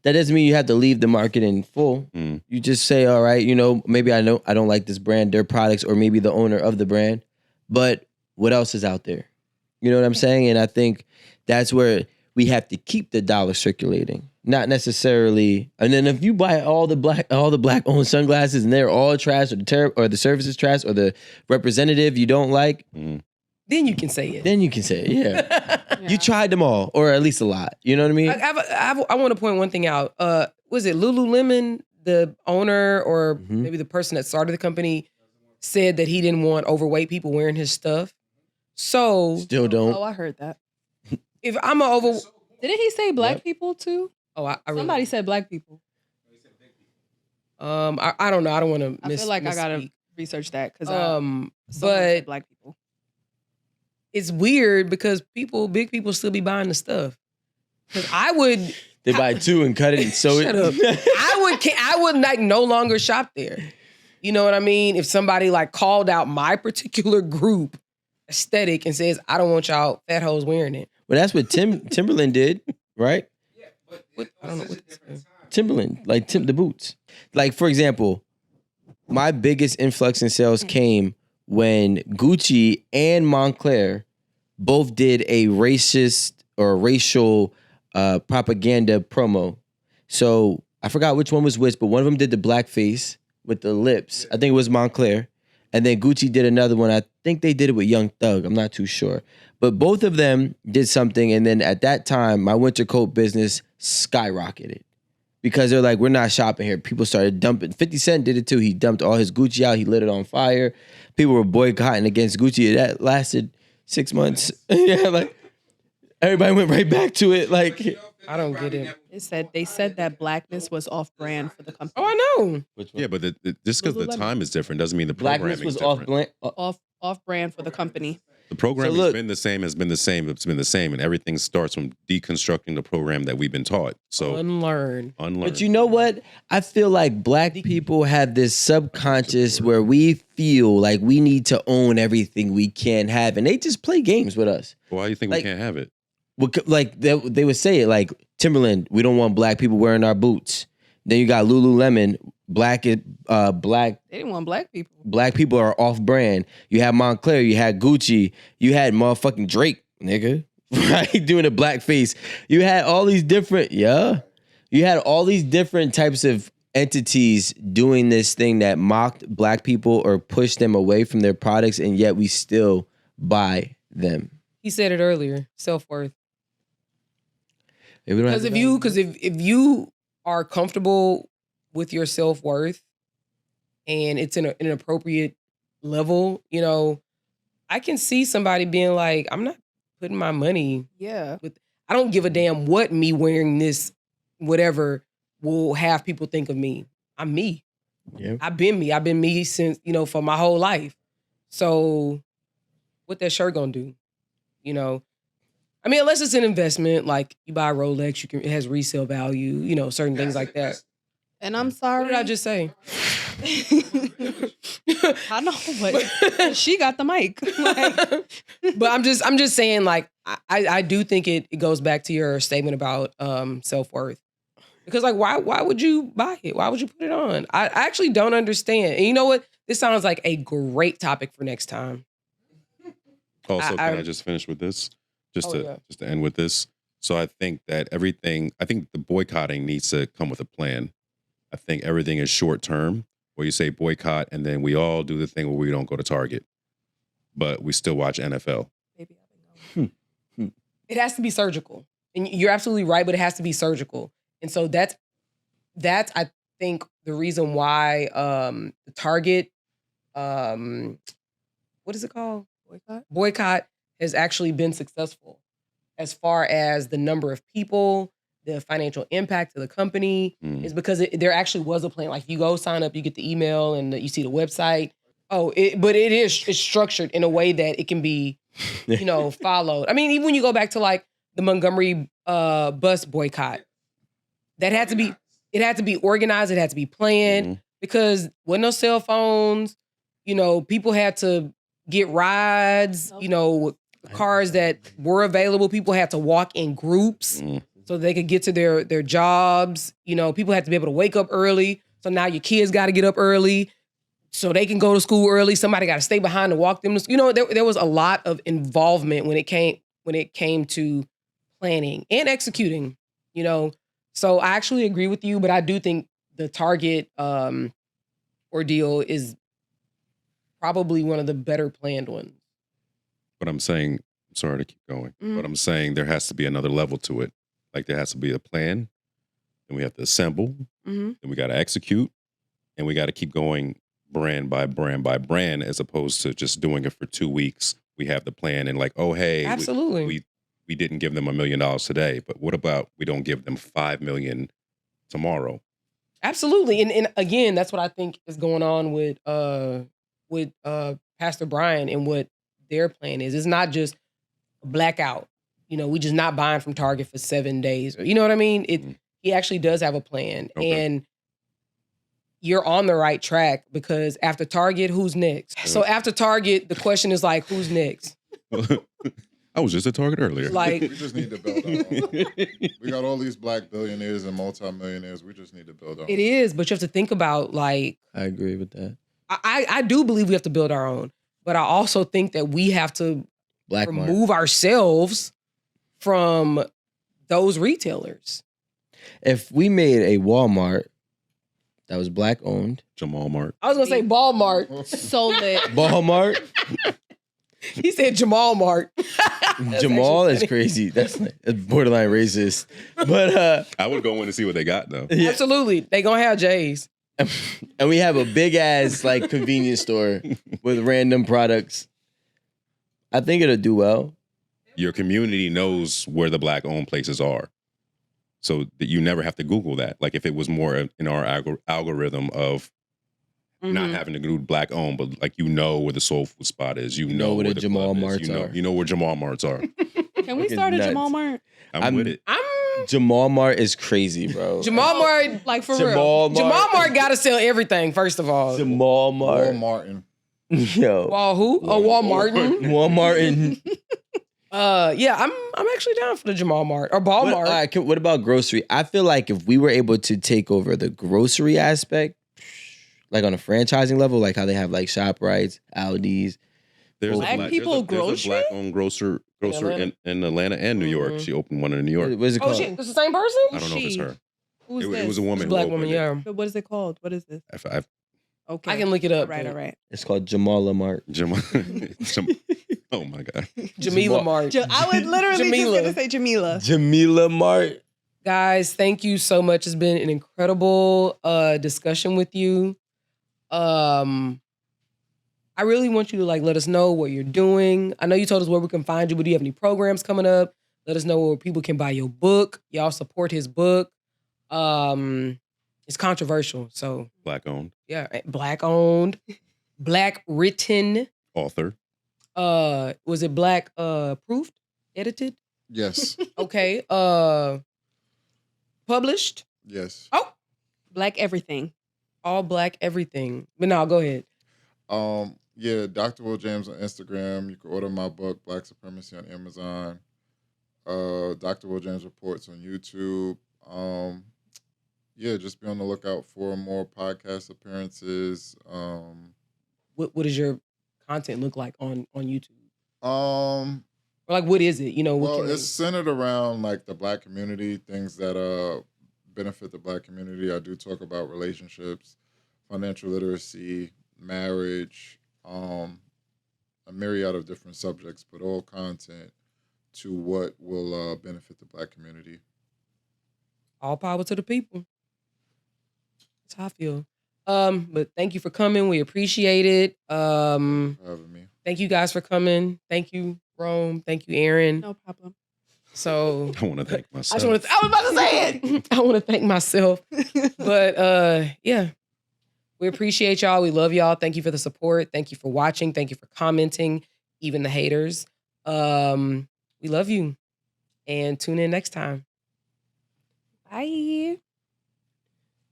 that doesn't mean you have to leave the market in full. You just say, all right, maybe I don't like this brand, their products, or maybe the owner of the brand, but what else is out there? You know what I'm saying? And I think that's where we have to keep the dollar circulating, not necessarily. And then if you buy all the black owned sunglasses and they're all trash, or the service is trash, or the representative you don't like, then you can say it. Yeah. You tried them all, or at least a lot. You know what I mean? I want to point one thing out. Was it Lululemon, the owner, or maybe the person that started the company, said that he didn't want overweight people wearing his stuff? So still don't. Oh, I heard that. If I'm didn't he say black people too? Oh, I really, somebody said black people. I don't know. I don't want to. I feel like I gotta research that because but black people. It's weird because big people still be buying the stuff. Because I would. They buy two and cut it and sew it. Shut up. I would like no longer shop there. You know what I mean? If somebody like called out my particular group aesthetic and says, I don't want y'all fat hoes wearing it. Well, that's what Timberland did, right? Yeah, but I don't know what Timberland, like the boots. Like, for example, my biggest influx in sales came when Gucci and Montclair both did a racist or racial propaganda promo. So I forgot which one was which, but one of them did the blackface with the lips. I think it was Montclair. And then Gucci did another one. I think they did it with Young Thug. I'm not too sure. But both of them did something. And then at that time, my winter coat business skyrocketed. Because they're like, we're not shopping here. People started dumping. 50 Cent did it too. He dumped all his Gucci out. He lit it on fire. People were boycotting against Gucci. That lasted 6 months. Yeah, like everybody went right back to it. Like, I don't get it. They said that blackness was off brand for the company. Oh, I know. Yeah, but just because the time is different doesn't mean the blackness programming was is different. Off brand for the company. The programming has been the same. It's been the same, and everything starts from deconstructing the program that we've been taught. So unlearn. But you know what? I feel like black people have this subconscious where we feel like we need to own everything we can have, and they just play games with us. Why do you think we can't have it? Well, like they would say it like Timberland. We don't want black people wearing our boots. Then you got Lululemon. Black. They didn't want black people. Black people are off brand. You had Montclair. You had Gucci. You had motherfucking Drake, nigga, right? Doing a blackface. You had all these different, You had all these different types of entities doing this thing that mocked black people or pushed them away from their products, and yet we still buy them. He said it earlier. Self-worth. Because if you are comfortable with your self-worth and it's in an appropriate level, I can see somebody being like, I'm not putting my money I don't give a damn what me wearing this whatever will have people think of me. I'm me. Yeah. I've been me since, for my whole life. So what that shirt gonna do? I mean, unless it's an investment, like you buy a Rolex, it has resale value, certain things like that. And I'm sorry. What did I just say? I know, but she got the mic. But I'm just saying, like, I do think it goes back to your statement about self-worth. Because, like, why would you buy it? Why would you put it on? I actually don't understand. And you know what? This sounds like a great topic for next time. Also, can I just finish with this? Just to end with this. So I think that the boycotting needs to come with a plan. I think everything is short term, where you say boycott and then we all do the thing where we don't go to Target, but we still watch NFL. It has to be surgical. And you're absolutely right, but it has to be surgical. And so that's I think the reason why the Target what is it called? Boycott has actually been successful as far as the number of people, the financial impact to the company, is because there actually was a plan. Like you go sign up, you get the email and you see the website. But it's structured in a way that it can be, followed. I mean, even when you go back to like the Montgomery bus boycott, it had to be organized, it had to be planned because with no cell phones, people had to get rides, cars that were available, people had to walk in groups. so they could get to their jobs. You know, people had to be able to wake up early. So now your kids got to get up early so they can go to school early. Somebody got to stay behind to walk them to school. You know, there was a lot of involvement when it came to planning and executing, you know. So I actually agree with you, but I do think the Target ordeal is probably one of the better planned ones. But I'm saying, sorry to keep going, but I'm saying there has to be another level to it. Like there has to be a plan, and we have to assemble, and we got to execute, and we got to keep going brand by brand by brand, as opposed to just doing it for 2 weeks. We have the plan and like, oh, hey, absolutely. We didn't give them $1 million today, but what about we don't give them $5 million tomorrow? Absolutely. And again, that's what I think is going on with Pastor Brian and what their plan is. It's not just a blackout. You know, we just not buying from Target for 7 days. Or, you know what I mean? He actually does have a plan. Okay. And you're on the right track because after Target, who's next? So after Target, the question is like, who's next? I was just at Target earlier. Like, we just need to build our own. We got all these black billionaires and multimillionaires. We just need to build our own. It is, but you have to think about like. I agree with that. I do believe we have to build our own, but I also think that we have to remove ourselves from those retailers. If we made a Walmart that was black owned, Jamal Mart. I was gonna say Walmart. So lit. Walmart. He said Jamal Mart. Jamal is crazy. That's borderline racist. But I would go in and see what they got though. Yeah. Absolutely. They gonna have J's. And we have a big ass like convenience store with random products. I think it'll do well. Your community knows where the black owned places are. So that you never have to Google that. Like if it was more in our algorithm of not having to do black owned, but like you know where the soul food spot is. You know where the Jamal Marts are. You know where Jamal Marts are. Can we start a Jamal Mart? I'm with it. Jamal Mart is crazy, bro. Jamal Mart, like for real. Jamal Mart gotta sell everything, first of all. Jamal Mart. Walmartin. Yo. Wall who? Oh, Walmartin. Walmartin. Yeah, I'm actually down for the Jamal Mart or Ball Mart. All right, what about grocery? I feel like if we were able to take over the grocery aspect, like on a franchising level, like how they have like ShopRites, Aldi's. There's black people grocery? There's a black-owned grocer in Atlanta and New York. She opened one in New York. What is it called? It's the same person? I don't know if it's her. Who's It this? was a woman. It's a black who woman, opened it. yeah. But what is it called? What is this? Okay. I can look it up. All right. It's called Jamala Mart. Oh my God. Jamila Mart. I was literally just going to say Jamila. Jamila Mart. Guys, thank you so much. It's been an incredible discussion with you. I really want you to like let us know what you're doing. I know you told us where we can find you, but do you have any programs coming up? Let us know where people can buy your book. Y'all support his book. It's controversial, so Black owned. Yeah, black owned, black written. Author. Was it black proofed, edited? Yes. Okay. Published? Yes. Oh, black everything. All black everything. But no, go ahead. Yeah, Dr. Will James on Instagram. You can order my book, Black Supremacy, on Amazon. Dr. Will James Reports on YouTube. Yeah, just be on the lookout for more podcast appearances. What does your content look like on YouTube? Or like what is it? You know, well, it's centered around like the black community, things that benefit the black community. I do talk about relationships, financial literacy, marriage, a myriad of different subjects, but all content to what will benefit the black community. All power to the people. That's how I feel. But thank you for coming. We appreciate it. Thank you for having me. Thank you guys for coming. Thank you, Rome. Thank you, Aaron. No problem. So I want to thank myself. I was about to say it. I want to thank myself. But yeah. We appreciate y'all. We love y'all. Thank you for the support. Thank you for watching. Thank you for commenting, even the haters. We love you. And tune in next time. Bye.